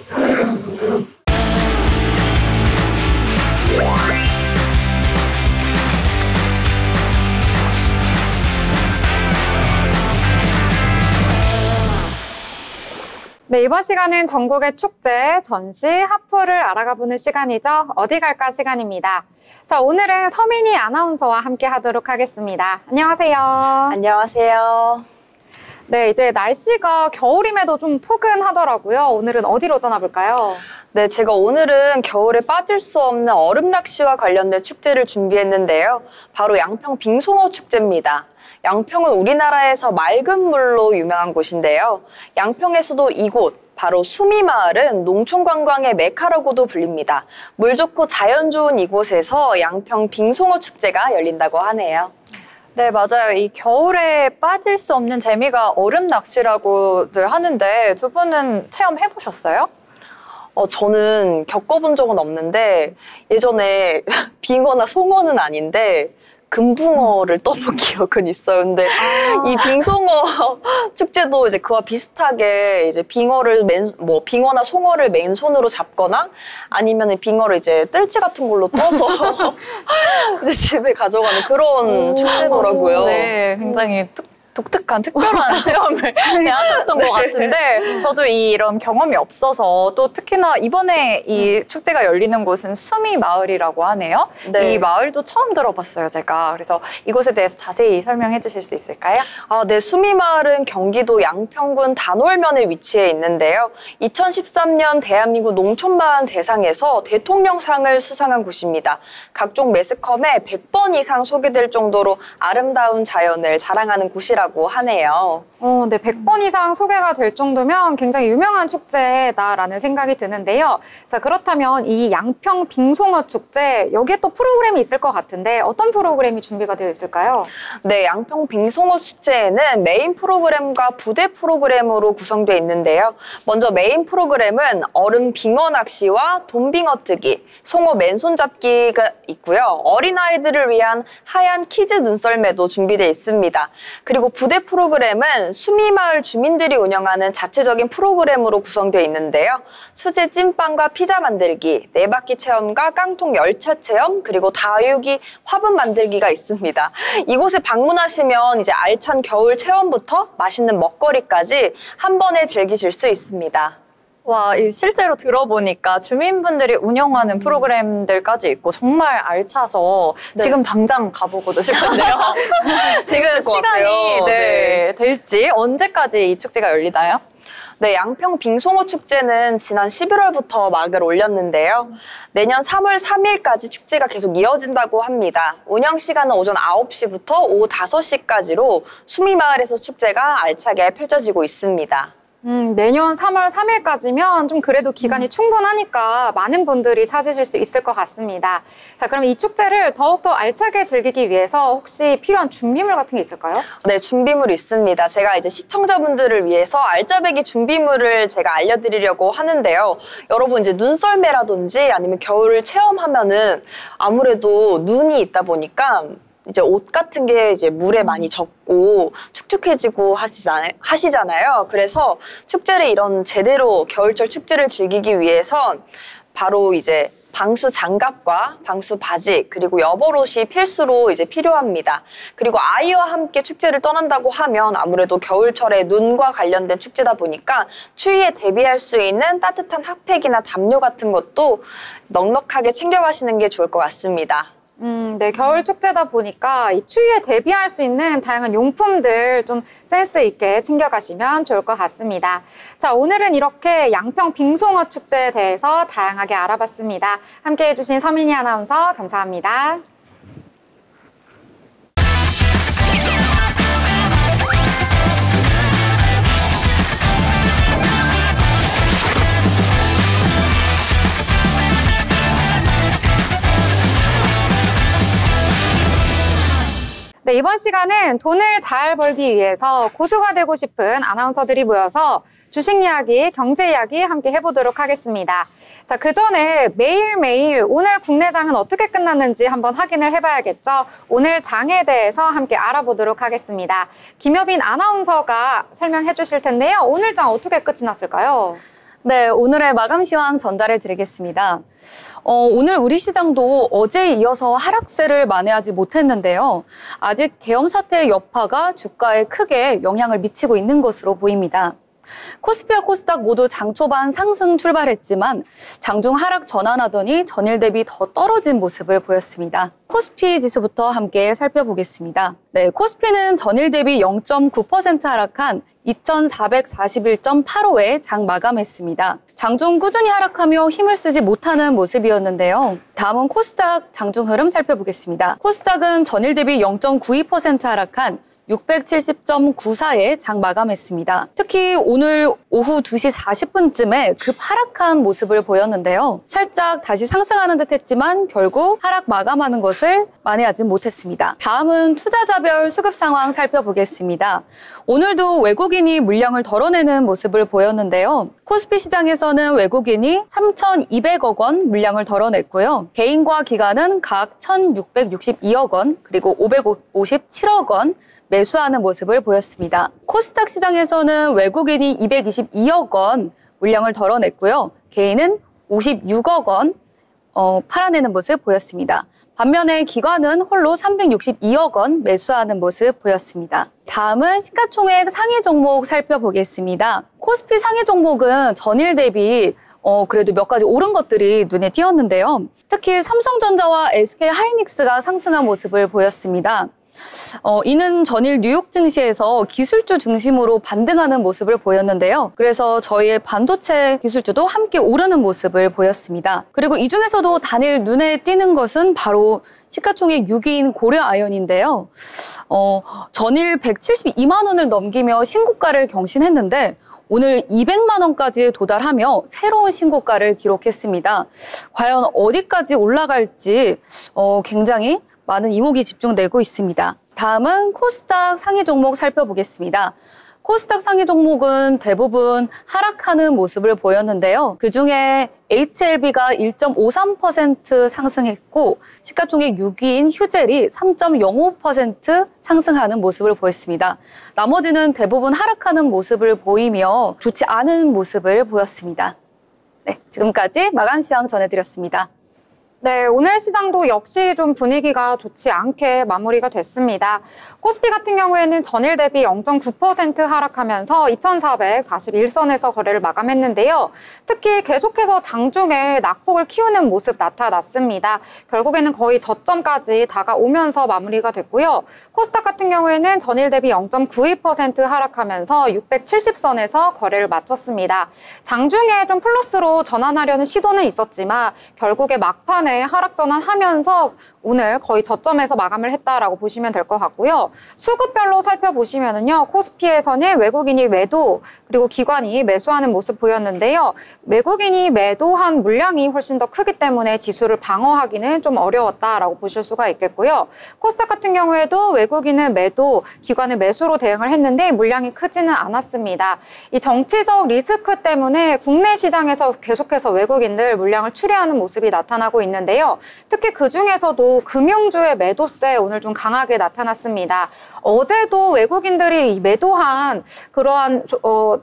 Speaker 1: 네, 이번 시간은 전국의 축제, 전시, 하프를 알아가보는 시간이죠. 어디 갈까 시간입니다. 자, 오늘은 서민희 아나운서와 함께 하도록 하겠습니다. 안녕하세요.
Speaker 2: 안녕하세요.
Speaker 1: 네, 이제 날씨가 겨울임에도 좀 포근하더라고요. 오늘은 어디로 떠나볼까요?
Speaker 2: 네, 제가 오늘은 겨울에 빠질 수 없는 얼음 낚시와 관련된 축제를 준비했는데요. 바로 양평 빙송어 축제입니다. 양평은 우리나라에서 맑은 물로 유명한 곳인데요. 양평에서도 이곳, 바로 수미마을은 농촌 관광의 메카라고도 불립니다. 물 좋고 자연 좋은 이곳에서 양평 빙송어 축제가 열린다고 하네요. 네, 맞아요. 이 겨울에 빠질 수 없는 재미가 얼음 낚시라고들 하는데 두 분은 체험해 보셨어요? 저는 겪어본 적은 없는데 예전에 빙어나 송어는 아닌데 금붕어를 떠본 기억은 있어요. 근데 이 빙송어 축제도 이제 그와 비슷하게 이제 빙어를 빙어나 송어를 맨손으로 잡거나 아니면 빙어를 이제 뜰채 같은 걸로 떠서 이제 집에 가져가는 그런 축제더라고요. 네, 굉장히 독특한 특별한 체험을 하셨던 것 같은데 저도 이런 경험이 없어서 또 특히나 이번에 이 축제가 열리는 곳은 수미마을이라고 하네요. 네. 이 마을도 처음 들어봤어요, 제가. 그래서 이곳에 대해서 자세히 설명해 주실 수 있을까요? 네. 수미마을은 경기도 양평군 단월면에 위치해 있는데요. 2013년 대한민국 농촌마을 대상에서 대통령상을 수상한 곳입니다. 각종 매스컴에 100번 이상 소개될 정도로 아름다운 자연을 자랑하는 곳이라고 하네요.
Speaker 1: 네, 100번 이상 소개가 될 정도면 굉장히 유명한 축제다라는 생각이 드는데요. 자, 그렇다면 이 양평 빙송어 축제, 여기에 또 프로그램이 있을 것 같은데 어떤 프로그램이 준비가 되어 있을까요?
Speaker 2: 네, 양평 빙송어 축제에는 메인 프로그램과 부대 프로그램으로 구성되어 있는데요. 먼저 메인 프로그램은 얼음 빙어 낚시와 돈빙어 뜨기, 송어 맨손 잡기가 있고요. 어린아이들을 위한 하얀 키즈 눈썰매도 준비되어 있습니다. 그리고 부대 프로그램은 수미마을 주민들이 운영하는 자체적인 프로그램으로 구성되어 있는데요. 수제 찐빵과 피자 만들기, 네바퀴 체험과 깡통 열차 체험, 그리고 다육이 화분 만들기가 있습니다. 이곳에 방문하시면 이제 알찬 겨울 체험부터 맛있는 먹거리까지 한 번에 즐기실 수 있습니다. 와, 실제로 들어보니까 주민분들이 운영하는 프로그램들까지 있고 정말 알차서 네. 지금 당장 가보고도 싶은데요. 지금 시간이 될지 언제까지 이 축제가 열리나요? 네, 양평 빙송어 축제는 지난 11월부터 막을 올렸는데요. 내년 3월 3일까지 축제가 계속 이어진다고 합니다. 운영 시간은 오전 9시부터 오후 5시까지로 수미마을에서 축제가 알차게 펼쳐지고 있습니다.
Speaker 1: 내년 3월 3일까지면 좀 그래도 기간이 충분하니까 많은 분들이 찾으실 수 있을 것 같습니다. 자, 그럼 이 축제를 더욱더 알차게 즐기기 위해서 혹시 필요한 준비물 같은 게 있을까요?
Speaker 2: 네, 준비물이 있습니다. 제가 이제 시청자분들을 위해서 알짜배기 준비물을 제가 알려드리려고 하는데요. 여러분 이제 눈썰매라든지 아니면 겨울을 체험하면은 아무래도 눈이 있다 보니까 이제 옷 같은 게 이제 물에 많이 젖고 축축해지고 하시잖아요. 그래서 축제를 이런 제대로 겨울철 축제를 즐기기 위해선 바로 이제 방수 장갑과 방수 바지 그리고 여벌옷이 필수로 이제 필요합니다. 그리고 아이와 함께 축제를 떠난다고 하면 아무래도 겨울철에 눈과 관련된 축제다 보니까 추위에 대비할 수 있는 따뜻한 핫팩이나 담요 같은 것도 넉넉하게 챙겨가시는 게 좋을 것 같습니다.
Speaker 1: 네, 겨울 축제다 보니까 이 추위에 대비할 수 있는 다양한 용품들 좀 센스 있게 챙겨가시면 좋을 것 같습니다. 자, 오늘은 이렇게 양평 빙송어 축제에 대해서 다양하게 알아봤습니다. 함께해 주신 서민희 아나운서 감사합니다. 네, 이번 시간은 돈을 잘 벌기 위해서 고수가 되고 싶은 아나운서들이 모여서 주식 이야기, 경제 이야기 함께 해보도록 하겠습니다. 자, 그 전에 매일매일 오늘 국내장은 어떻게 끝났는지 한번 확인을 해봐야겠죠. 오늘 장에 대해서 함께 알아보도록 하겠습니다. 김여빈 아나운서가 설명해 주실 텐데요. 오늘 장 어떻게 끝이 났을까요?
Speaker 3: 네, 오늘의 마감 시황 전달해 드리겠습니다. 오늘 우리 시장도 어제에 이어서 하락세를 만회하지 못했는데요. 아직 계엄 사태의 여파가 주가에 크게 영향을 미치고 있는 것으로 보입니다. 코스피와 코스닥 모두 장 초반 상승 출발했지만 장중 하락 전환하더니 전일 대비 더 떨어진 모습을 보였습니다. 코스피 지수부터 함께 살펴보겠습니다. 네, 코스피는 전일 대비 0.9% 하락한 2441.85에 장 마감했습니다. 장중 꾸준히 하락하며 힘을 쓰지 못하는 모습이었는데요. 다음은 코스닥 장중 흐름 살펴보겠습니다. 코스닥은 전일 대비 0.92% 하락한 670.94에 장 마감했습니다. 특히 오늘 오후 2시 40분쯤에 급 하락한 모습을 보였는데요. 살짝 다시 상승하는 듯 했지만 결국 하락 마감하는 것을 만회하지 못했습니다. 다음은 투자자별 수급 상황 살펴보겠습니다. 오늘도 외국인이 물량을 덜어내는 모습을 보였는데요. 코스피 시장에서는 외국인이 3,200억 원 물량을 덜어냈고요. 개인과 기관은 각 1,662억 원 그리고 557억 원 매수하는 모습을 보였습니다. 코스닥 시장에서는 외국인이 222억 원 물량을 덜어냈고요. 개인은 56억 원 팔아내는 모습 보였습니다. 반면에 기관은 홀로 362억 원 매수하는 모습 보였습니다. 다음은 시가총액 상위 종목 살펴보겠습니다. 코스피 상위 종목은 전일 대비 그래도 몇 가지 오른 것들이 눈에 띄었는데요. 특히 삼성전자와 SK하이닉스가 상승한 모습을 보였습니다. 이는 전일 뉴욕 증시에서 기술주 중심으로 반등하는 모습을 보였는데요. 그래서 저희의 반도체 기술주도 함께 오르는 모습을 보였습니다. 그리고 이 중에서도 단일 눈에 띄는 것은 바로 시가총액 6위인 고려아연인데요. 전일 172만 원을 넘기며 신고가를 경신했는데 오늘 200만 원까지 도달하며 새로운 신고가를 기록했습니다. 과연 어디까지 올라갈지 굉장히 많은 이목이 집중되고 있습니다. 다음은 코스닥 상위 종목 살펴보겠습니다. 코스닥 상위 종목은 대부분 하락하는 모습을 보였는데요. 그중에 HLB가 1.53% 상승했고 시가총액 6위인 휴젤이 3.05% 상승하는 모습을 보였습니다. 나머지는 대부분 하락하는 모습을 보이며 좋지 않은 모습을 보였습니다. 네, 지금까지 마감 시황 전해드렸습니다.
Speaker 1: 네, 오늘 시장도 역시 좀 분위기가 좋지 않게 마무리가 됐습니다. 코스피 같은 경우에는 전일 대비 0.9% 하락하면서 2441선에서 거래를 마감했는데요. 특히 계속해서 장중에 낙폭을 키우는 모습 나타났습니다. 결국에는 거의 저점까지 다가오면서 마무리가 됐고요. 코스닥 같은 경우에는 전일 대비 0.92% 하락하면서 670선에서 거래를 마쳤습니다. 장중에 좀 플러스로 전환하려는 시도는 있었지만 결국에 막판에 중간에 하락 전환하면서 오늘 거의 저점에서 마감을 했다라고 보시면 될 것 같고요. 수급별로 살펴보시면은요, 코스피에서는 외국인이 매도 그리고 기관이 매수하는 모습 보였는데요. 외국인이 매도한 물량이 훨씬 더 크기 때문에 지수를 방어하기는 좀 어려웠다라고 보실 수가 있겠고요. 코스닥 같은 경우에도 외국인은 매도, 기관은 매수로 대응을 했는데 물량이 크지는 않았습니다. 이 정치적 리스크 때문에 국내 시장에서 계속해서 외국인들 물량을 출회하는 모습이 나타나고 있는데요. 특히 그중에서도 금융주의 매도세 오늘 좀 강하게 나타났습니다. 어제도 외국인들이 매도한 그러한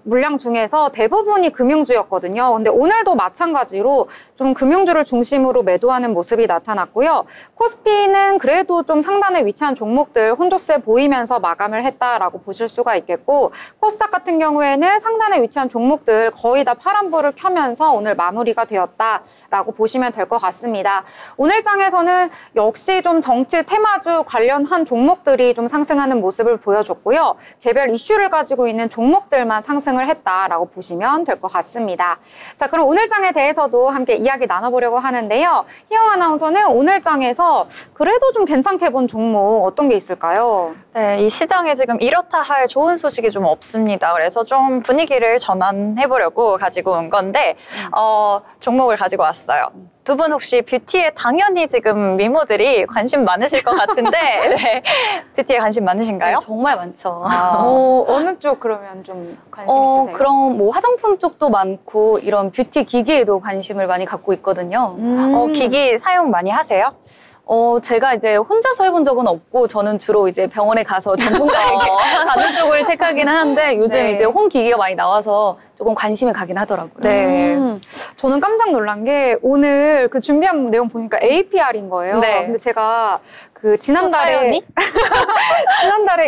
Speaker 1: 물량 중에서 대부분이 금융주였거든요. 근데 오늘도 마찬가지로 좀 금융주를 중심으로 매도하는 모습이 나타났고요. 코스피는 그래도 좀 상단에 위치한 종목들 혼조세 보이면서 마감을 했다라고 보실 수가 있겠고, 코스닥 같은 경우에는 상단에 위치한 종목들 거의 다 파란불을 켜면서 오늘 마무리가 되었다라고 보시면 될 것 같습니다. 오늘 장에서는 역시 좀 정치 테마주 관련한 종목들이 좀 상승하는 모습을 보여줬고요. 개별 이슈를 가지고 있는 종목들만 상승을 했다라고 보시면 될 것 같습니다. 자, 그럼 오늘 장에 대해서도 함께 이야기 나눠보려고 하는데요. 희영 아나운서는 오늘 장에서 그래도 좀 괜찮게 본 종목 어떤 게 있을까요?
Speaker 2: 네, 이 시장에 지금 이렇다 할 좋은 소식이 좀 없습니다. 그래서 좀 분위기를 전환해보려고 가지고 온 건데 종목을 가지고 왔어요. 두 분 혹시 뷰티에 당연히 지금 미모들이 관심 많으실 것 같은데 네, 뷰티에 관심 많으신가요?
Speaker 3: 네, 정말 많죠.
Speaker 1: 어느 쪽 그러면 좀 관심 있으세요?
Speaker 3: 그럼 뭐 화장품 쪽도 많고 이런 뷰티 기기에도 관심을 많이 갖고 있거든요.
Speaker 2: 기기 사용 많이 하세요?
Speaker 3: 제가 이제 혼자서 해본 적은 없고 저는 주로 이제 병원에 가서 전문가에게 가는 쪽을 택하긴 하는데 요즘
Speaker 2: 네.
Speaker 3: 이제 홈 기기가 많이 나와서 조금 관심이 가긴 하더라고요.
Speaker 2: 네.
Speaker 1: 저는 깜짝 놀란 게 오늘 그 준비한 내용 보니까 APR인 거예요.
Speaker 2: 네.
Speaker 1: 근데 제가 그 지난달에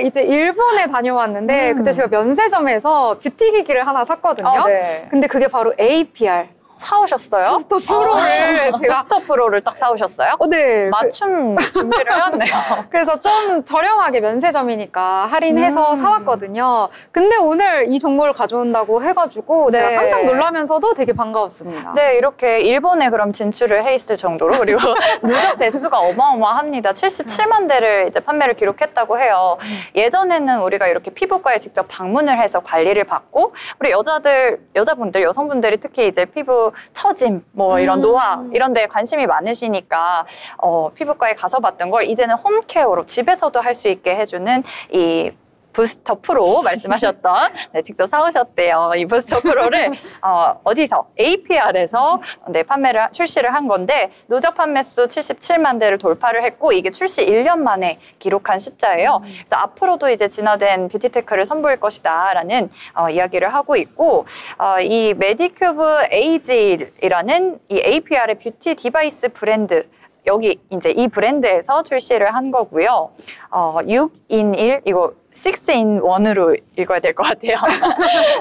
Speaker 1: 이제 일본에 다녀왔는데 그때 제가 면세점에서 뷰티 기기를 하나 샀거든요.
Speaker 2: 네.
Speaker 1: 근데 그게 바로 APR.
Speaker 2: 사오셨어요?
Speaker 1: 부스터 프로를 제가
Speaker 2: 부스터 프로를 딱 사오셨어요?
Speaker 1: 네.
Speaker 2: 맞춤 준비를 해왔네요.
Speaker 1: 그래서 좀 저렴하게 면세점이니까 할인해서 사왔거든요. 근데 오늘 이 종목을 가져온다고 해가지고
Speaker 2: 네.
Speaker 1: 제가 깜짝 놀라면서도 되게 반가웠습니다.
Speaker 2: 네, 이렇게 일본에 그럼 진출을 해 있을 정도로 그리고 누적 대수가 어마어마합니다. 77만 대를 이제 판매를 기록했다고 해요. 예전에는 우리가 이렇게 피부과에 직접 방문을 해서 관리를 받고 우리 여자분들, 여성분들이 특히 이제 피부 처짐, 뭐 이런 노화 이런 데에 관심이 많으시니까 피부과에 가서 봤던 걸 이제는 홈케어로 집에서도 할 수 있게 해주는 이 부스터 프로 말씀하셨던 네, 직접 사오셨대요. 이 부스터 프로를 어디서? APR에서 네, 출시를 한 건데 누적 판매수 77만 대를 돌파를 했고 이게 출시 1년 만에 기록한 숫자예요. 그래서 앞으로도 이제 진화된 뷰티테크를 선보일 것이다라는 이야기를 하고 있고 이 메디큐브 에이지라는 이 APR의 뷰티 디바이스 브랜드 여기 이제 이 브랜드에서 출시를 한 거고요. 6in 1 이거 6in 1으로 읽어야 될 것 같아요.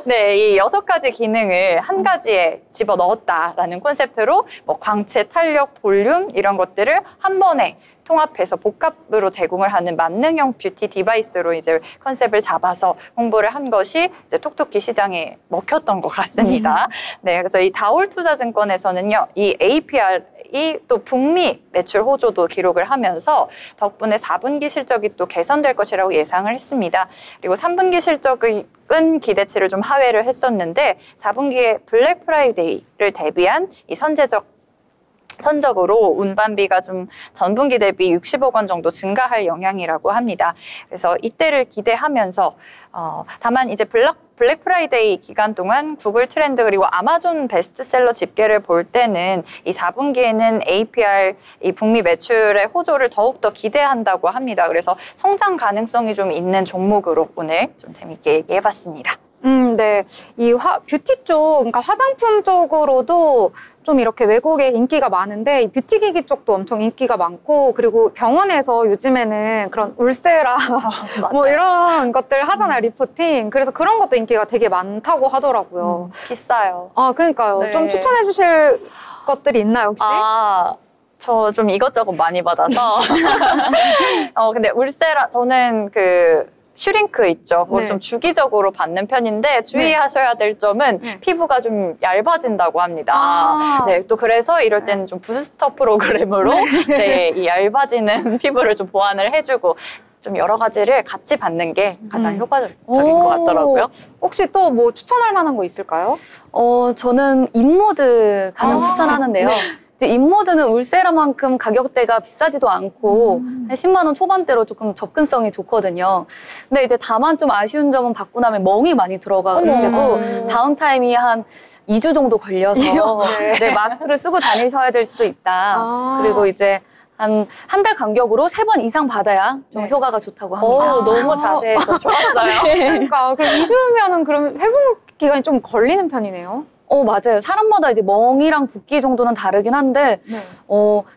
Speaker 2: 네, 이 6가지 기능을 한 가지에 집어 넣었다라는 콘셉트로 뭐 광채, 탄력, 볼륨 이런 것들을 한 번에 통합해서 복합으로 제공을 하는 만능형 뷰티 디바이스로 이제 컨셉을 잡아서 홍보를 한 것이 이제 톡톡히 시장에 먹혔던 것 같습니다. 네, 그래서 이 다올투자증권에서는요, 이 APR이 또 북미 매출 호조도 기록을 하면서 덕분에 4분기 실적이 또 개선될 것이라고 예상을 했습니다. 그리고 3분기 실적은 기대치를 좀 하회를 했었는데 4분기에 블랙 프라이데이를 대비한 이 선적으로 운반비가 좀 전분기 대비 60억 원 정도 증가할 영향이라고 합니다. 그래서 이때를 기대하면서 다만 이제 블랙 프라이데이 기간 동안 구글 트렌드 그리고 아마존 베스트셀러 집계를 볼 때는 이 4분기에는 APR 이 북미 매출의 호조를 더욱더 기대한다고 합니다. 그래서 성장 가능성이 좀 있는 종목으로 오늘 좀 재밌게 얘기해봤습니다.
Speaker 1: 네. 이 뷰티 쪽, 그러니까 화장품 쪽으로도 좀 이렇게 외국에 인기가 많은데 이 뷰티 기기 쪽도 엄청 인기가 많고 그리고 병원에서 요즘에는 그런 울세라 뭐 이런 것들 하잖아요. 리프팅. 그래서 그런 것도 인기가 되게 많다고 하더라고요.
Speaker 2: 비싸요.
Speaker 1: 그러니까요.
Speaker 2: 네.
Speaker 1: 좀 추천해 주실 것들이 있나요, 혹시?
Speaker 2: 저 좀 이것저것 많이 받아서. 근데 울세라, 저는 그 슈링크 있죠. 그걸
Speaker 1: 네.
Speaker 2: 좀 주기적으로 받는 편인데 주의하셔야 될 점은 피부가 좀 얇아진다고 합니다. 네, 또 그래서 이럴 때는 좀 부스터 프로그램으로 네, 이 얇아지는 피부를 좀 보완을 해주고 좀 여러 가지를 같이 받는 게 가장 효과적인 것 같더라고요.
Speaker 1: 혹시 또 뭐 추천할 만한 거 있을까요?
Speaker 3: 저는 인모드 가장 추천하는데요. 이제 인모드는 울세라만큼 가격대가 비싸지도 않고 한 10만 원 초반대로 조금 접근성이 좋거든요. 근데 이제 다만 좀 아쉬운 점은 받고 나면 멍이 많이 들어가지고 다운타임이 한 2주 정도 걸려서 네, 마스크를 쓰고 다니셔야 될 수도 있다. 그리고 이제 한 달 간격으로 3번 이상 받아야 좀 효과가 좋다고 합니다.
Speaker 2: 너무 자세해서 좋았어요.
Speaker 1: 그러니까 그럼 2주면은 그럼 회복 기간이 좀 걸리는 편이네요.
Speaker 3: 맞아요. 사람마다 이제 멍이랑 붓기 정도는 다르긴 한데,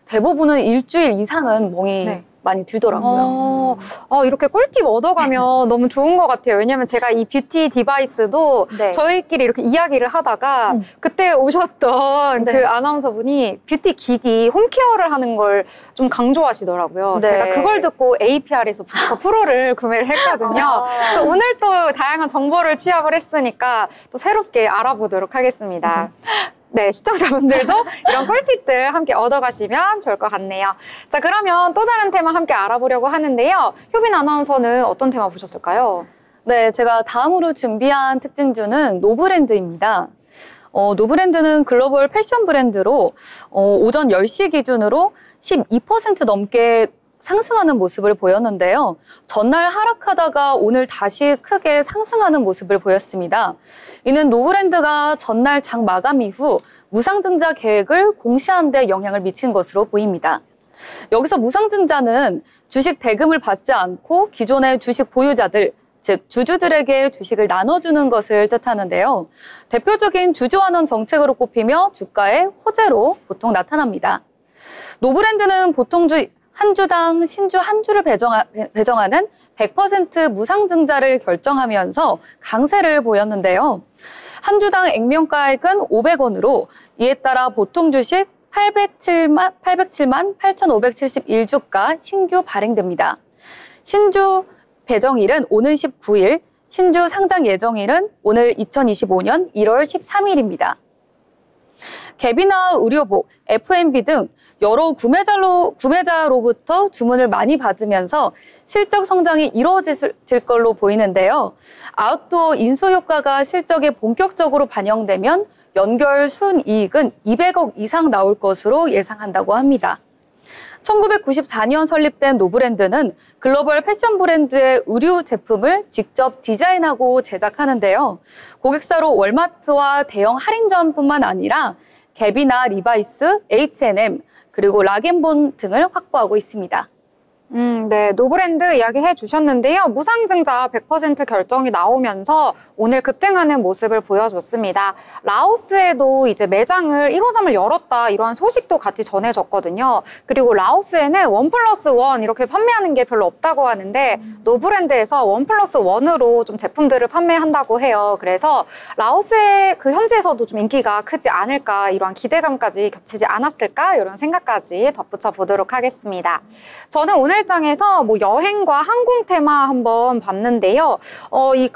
Speaker 3: 대부분은 일주일 이상은 멍이 많이 들더라고요.
Speaker 1: 이렇게 꿀팁 얻어가면 너무 좋은 것 같아요. 왜냐면 제가 이 뷰티 디바이스도 저희끼리 이렇게 이야기를 하다가 그때 오셨던 그 아나운서분이 뷰티 기기 홈케어를 하는 걸 좀 강조하시더라고요. 제가 그걸 듣고 APR에서 부스터 프로를 구매를 했거든요. 그래서 오늘 또 다양한 정보를 취합을 했으니까 또 새롭게 알아보도록 하겠습니다. 네, 시청자분들도 이런 꿀팁들 함께 얻어가시면 좋을 것 같네요. 자, 그러면 또 다른 테마 함께 알아보려고 하는데요. 효빈 아나운서는 어떤 테마 보셨을까요?
Speaker 3: 네, 제가 다음으로 준비한 특징주는 노브랜드입니다. 노브랜드는 글로벌 패션 브랜드로 오전 10시 기준으로 12% 넘게 상승하는 모습을 보였는데요. 전날 하락하다가 오늘 다시 크게 상승하는 모습을 보였습니다. 이는 노브랜드가 전날 장 마감 이후 무상증자 계획을 공시한 데 영향을 미친 것으로 보입니다. 여기서 무상증자는 주식 대금을 받지 않고 기존의 주식 보유자들, 즉 주주들에게 주식을 나눠주는 것을 뜻하는데요. 대표적인 주주환원 정책으로 꼽히며 주가의 호재로 보통 나타납니다. 노브랜드는 보통 한 주당 신주 한 주를 배정하는 100% 무상증자를 결정하면서 강세를 보였는데요. 한 주당 액면가액은 500원으로 이에 따라 보통 주식 807만 8,571주가 신규 발행됩니다. 신주 배정일은 오는 19일, 신주 상장 예정일은 오늘 2025년 1월 13일입니다. 갭이나 의료복, F&B 등 여러 구매자로부터 주문을 많이 받으면서 실적 성장이 이루어질 걸로 보이는데요. 아웃도어 인수 효과가 실적에 본격적으로 반영되면 연결 순이익은 200억 이상 나올 것으로 예상한다고 합니다. 1994년 설립된 노브랜드는 글로벌 패션 브랜드의 의류 제품을 직접 디자인하고 제작하는데요. 고객사로 월마트와 대형 할인점뿐만 아니라 갭이나 리바이스, H&M, 그리고 락앤본 등을 확보하고 있습니다.
Speaker 1: 네, 노브랜드 이야기해 주셨는데요. 무상증자 100% 결정이 나오면서 오늘 급등하는 모습을 보여줬습니다. 라오스에도 이제 매장을 1호점을 열었다 이러한 소식도 같이 전해졌거든요. 그리고 라오스에는 1+1 이렇게 판매하는 게 별로 없다고 하는데 노브랜드에서 1+1으로 좀 제품들을 판매한다고 해요. 그래서 라오스의 그 현지에서도 좀 인기가 크지 않을까 이러한 기대감까지 겹치지 않았을까 이런 생각까지 덧붙여 보도록 하겠습니다. 저는 오늘 장에서 뭐 여행과 항공 테마 한번 봤는데요. 이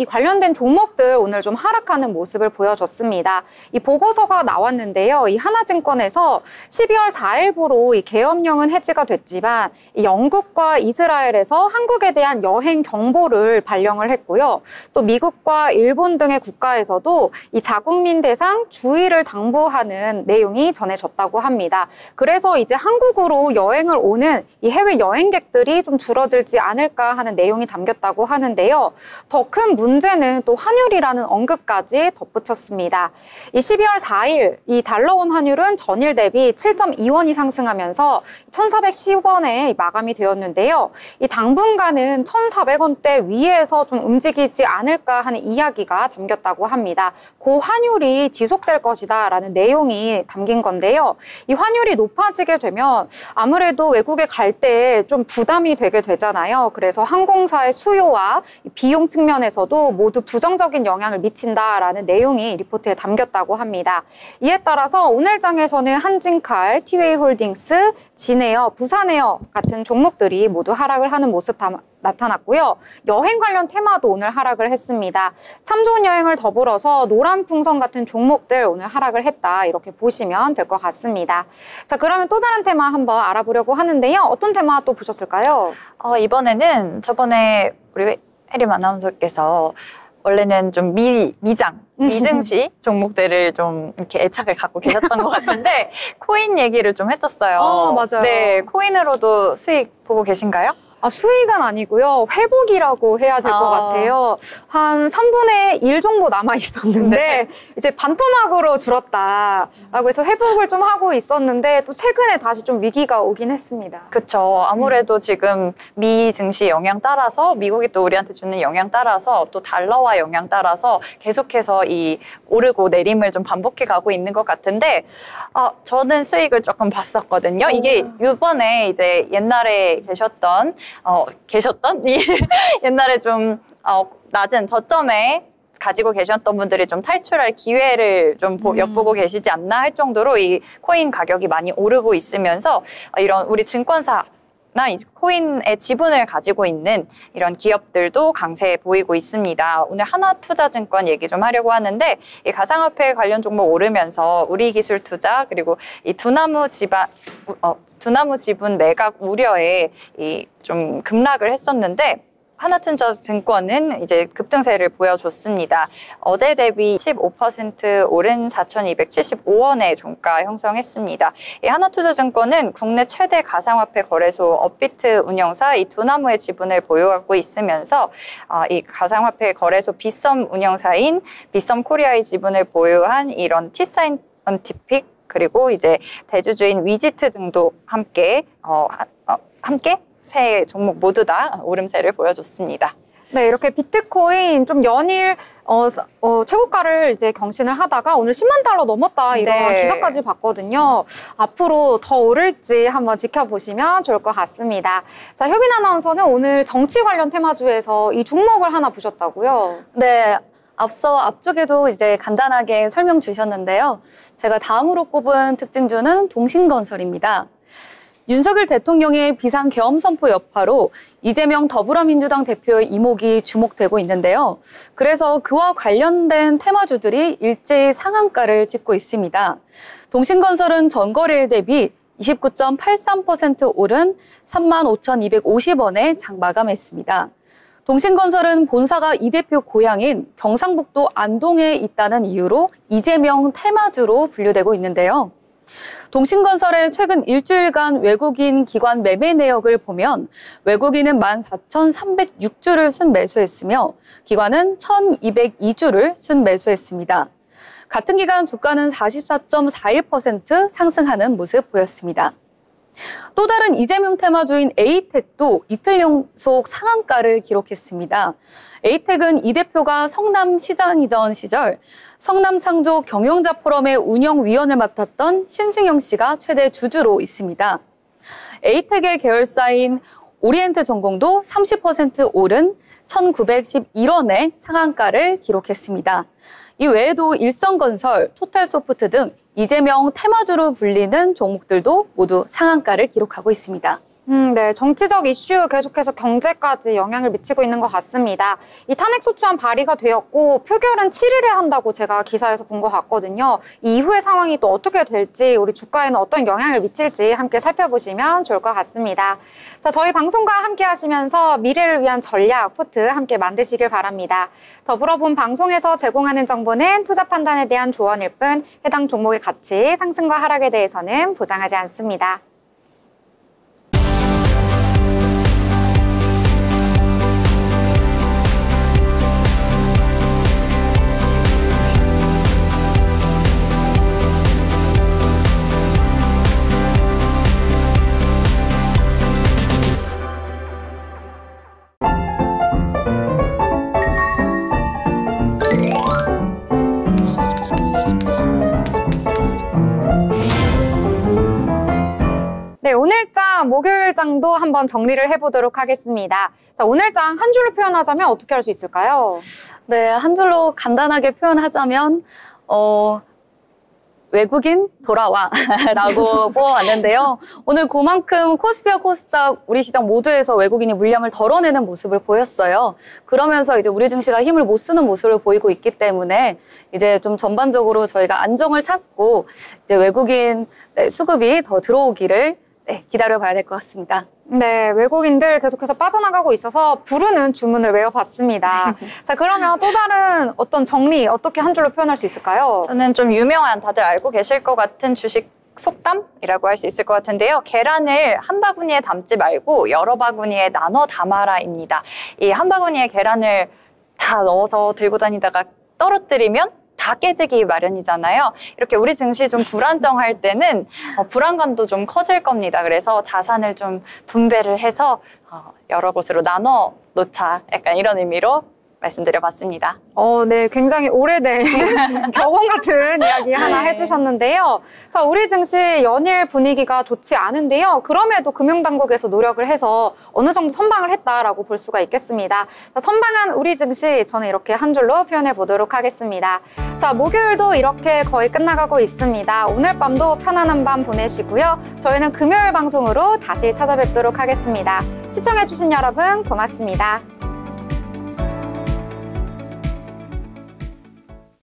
Speaker 1: 관련된 종목들 오늘 좀 하락하는 모습을 보여줬습니다. 이 보고서가 나왔는데요. 이 하나증권에서 12월 4일부로 이 계엄령은 해지가 됐지만 이 영국과 이스라엘에서 한국에 대한 여행 경보를 발령을 했고요. 또 미국과 일본 등의 국가에서도 이 자국민 대상 주의를 당부하는 내용이 전해졌다고 합니다. 그래서 이제 한국으로 여행을 오는 이 해외 여행객들이 좀 줄어들지 않을까 하는 내용이 담겼다고 하는데요. 더 큰 문제는 또 환율이라는 언급까지 덧붙였습니다. 이 12월 4일 이 달러원 환율은 전일 대비 7.2원이 상승하면서 1,410원에 마감이 되었는데요. 이 당분간은 1,400원대 위에서 좀 움직이지 않을까 하는 이야기가 담겼다고 합니다. 그 환율이 지속될 것이다라는 내용이 담긴 건데요. 이 환율이 높아지게 되면 아무래도 외국에 갈 때 좀 부담이 되게 되잖아요. 그래서 항공사의 수요와 비용 측면에서도 모두 부정적인 영향을 미친다라는 내용이 리포트에 담겼다고 합니다. 이에 따라서 오늘 장에서는 한진칼, 티웨이홀딩스, 진에어, 부산에어 같은 종목들이 모두 하락을 하는 모습 나타났고요. 여행 관련 테마도 오늘 하락을 했습니다. 참 좋은 여행을 더불어서 노란풍선 같은 종목들 오늘 하락을 했다. 이렇게 보시면 될 것 같습니다. 자, 그러면 또 다른 테마 한번 알아보려고 하는데요. 어떤 테마 또 보셨을까요?
Speaker 2: 이번에는 저번에 우리 혜림 아나운서께서 원래는 좀 미증시 종목들을 좀 이렇게 애착을 갖고 계셨던 것 같은데 코인 얘기를 좀 했었어요.
Speaker 1: 맞아요.
Speaker 2: 네, 코인으로도 수익 보고 계신가요?
Speaker 1: 수익은 아니고요. 회복이라고 해야 될 것 같아요. 한 3분의 1 정도 남아 있었는데 이제 반토막으로 줄었다라고 해서 회복을 좀 하고 있었는데 또 최근에 다시 좀 위기가 오긴 했습니다.
Speaker 2: 그렇죠. 아무래도 지금 미 증시 영향 따라서 미국이 또 우리한테 주는 영향 따라서 또 달러와 영향 따라서 계속해서 이 오르고 내림을 좀 반복해 가고 있는 것 같은데 저는 수익을 조금 봤었거든요. 이게 이번에 이제 옛날에 계셨던 옛날에 좀 낮은 저점에 가지고 계셨던 분들이 좀 탈출할 기회를 좀 엿보고 계시지 않나 할 정도로 이 코인 가격이 많이 오르고 있으면서 이런 우리 증권사 이 코인의 지분을 가지고 있는 이런 기업들도 강세 보이고 있습니다. 오늘 하나투자증권 얘기 좀 하려고 하는데 이 가상화폐 관련 종목 오르면서 우리기술투자 그리고 이 두나무 지분 매각 우려에 좀 급락을 했었는데 하나투자증권은 이제 급등세를 보여줬습니다. 어제 대비 15% 오른 4,275원의 종가 형성했습니다. 이 하나투자증권은 국내 최대 가상화폐 거래소 업비트 운영사 이 두나무의 지분을 보유하고 있으면서 이 가상화폐 거래소 빗썸 운영사인 빗썸 코리아의 지분을 보유한 이런 T사이언티픽 그리고 이제 대주주인 위지트 등도 함께 세 종목 모두 다 오름세를 보여줬습니다.
Speaker 1: 네, 이렇게 비트코인 좀 연일 최고가를 이제 경신을 하다가 오늘 10만 달러 넘었다 이런 기사까지 봤거든요. 앞으로 더 오를지 한번 지켜보시면 좋을 것 같습니다. 자, 효빈 아나운서는 오늘 정치 관련 테마주에서 이 종목을 하나 보셨다고요?
Speaker 3: 네. 앞서 앞쪽에도 이제 간단하게 설명 주셨는데요. 제가 다음으로 꼽은 특징주는 동신건설입니다. 윤석열 대통령의 비상계엄 선포 여파로 이재명 더불어민주당 대표의 이목이 주목되고 있는데요. 그래서 그와 관련된 테마주들이 일제히 상한가를 찍고 있습니다. 동신건설은 전거래일 대비 29.83% 오른 35,250원에 장 마감했습니다. 동신건설은 본사가 이 대표 고향인 경상북도 안동에 있다는 이유로 이재명 테마주로 분류되고 있는데요. 동신건설의 최근 일주일간 외국인 기관 매매 내역을 보면 외국인은 14,306주를 순매수했으며 기관은 1,202주를 순매수했습니다. 같은 기간 주가는 44.41% 상승하는 모습 보였습니다. 또 다른 이재명 테마주인 에이텍도 이틀 연속 상한가를 기록했습니다. 에이텍은 이 대표가 성남시장이던 시절 성남창조 경영자 포럼의 운영위원을 맡았던 신승영 씨가 최대 주주로 있습니다. 에이텍의 계열사인 오리엔트전공도 30% 오른 1,911원의 상한가를 기록했습니다. 이 외에도 일성건설, 토탈소프트 등 이재명 테마주로 불리는 종목들도 모두 상한가를 기록하고 있습니다.
Speaker 1: 네, 정치적 이슈 계속해서 경제까지 영향을 미치고 있는 것 같습니다. 이 탄핵소추안 발의가 되었고 표결은 7일에 한다고 제가 기사에서 본 것 같거든요. 이 이후의 상황이 또 어떻게 될지 우리 주가에는 어떤 영향을 미칠지 함께 살펴보시면 좋을 것 같습니다. 자, 저희 방송과 함께 하시면서 미래를 위한 전략, 포트 함께 만드시길 바랍니다. 더불어 본 방송에서 제공하는 정보는 투자 판단에 대한 조언일 뿐 해당 종목의 가치, 상승과 하락에 대해서는 보장하지 않습니다. 네, 오늘장, 목요일장도 한번 정리를 해보도록 하겠습니다. 자, 오늘장 한 줄로 표현하자면 어떻게 할 수 있을까요?
Speaker 3: 네, 한 줄로 간단하게 표현하자면 외국인 돌아와 라고 뽑아왔는데요. 오늘 그만큼 코스피와 코스닥 우리 시장 모두에서 외국인이 물량을 덜어내는 모습을 보였어요. 그러면서 이제 우리 증시가 힘을 못 쓰는 모습을 보이고 있기 때문에 이제 좀 전반적으로 저희가 안정을 찾고 이제 외국인 수급이 더 들어오기를 기다려봐야 될 것 같습니다.
Speaker 1: 네, 외국인들 계속해서 빠져나가고 있어서 부르는 주문을 외워봤습니다. 자, 그러면 또 다른 어떤 정리 어떻게 한 줄로 표현할 수 있을까요?
Speaker 2: 저는 좀 유명한 다들 알고 계실 것 같은 주식 속담이라고 할 수 있을 것 같은데요. 계란을 한 바구니에 담지 말고 여러 바구니에 나눠 담아라입니다. 이 한 바구니에 계란을 다 넣어서 들고 다니다가 떨어뜨리면 다 깨지기 마련이잖아요. 이렇게 우리 증시 좀 불안정할 때는 불안감도 좀 커질 겁니다. 그래서 자산을 좀 분배를 해서 여러 곳으로 나눠 놓자. 약간 이런 의미로 말씀드려봤습니다.
Speaker 1: 네, 굉장히 오래된 경험 같은 이야기 하나 해주셨는데요. 자, 우리 증시 연일 분위기가 좋지 않은데요. 그럼에도 금융당국에서 노력을 해서 어느 정도 선방을 했다라고 볼 수가 있겠습니다. 자, 선방한 우리 증시 저는 이렇게 한 줄로 표현해 보도록 하겠습니다. 자, 목요일도 이렇게 거의 끝나가고 있습니다. 오늘 밤도 편안한 밤 보내시고요. 저희는 금요일 방송으로 다시 찾아뵙도록 하겠습니다. 시청해주신 여러분 고맙습니다.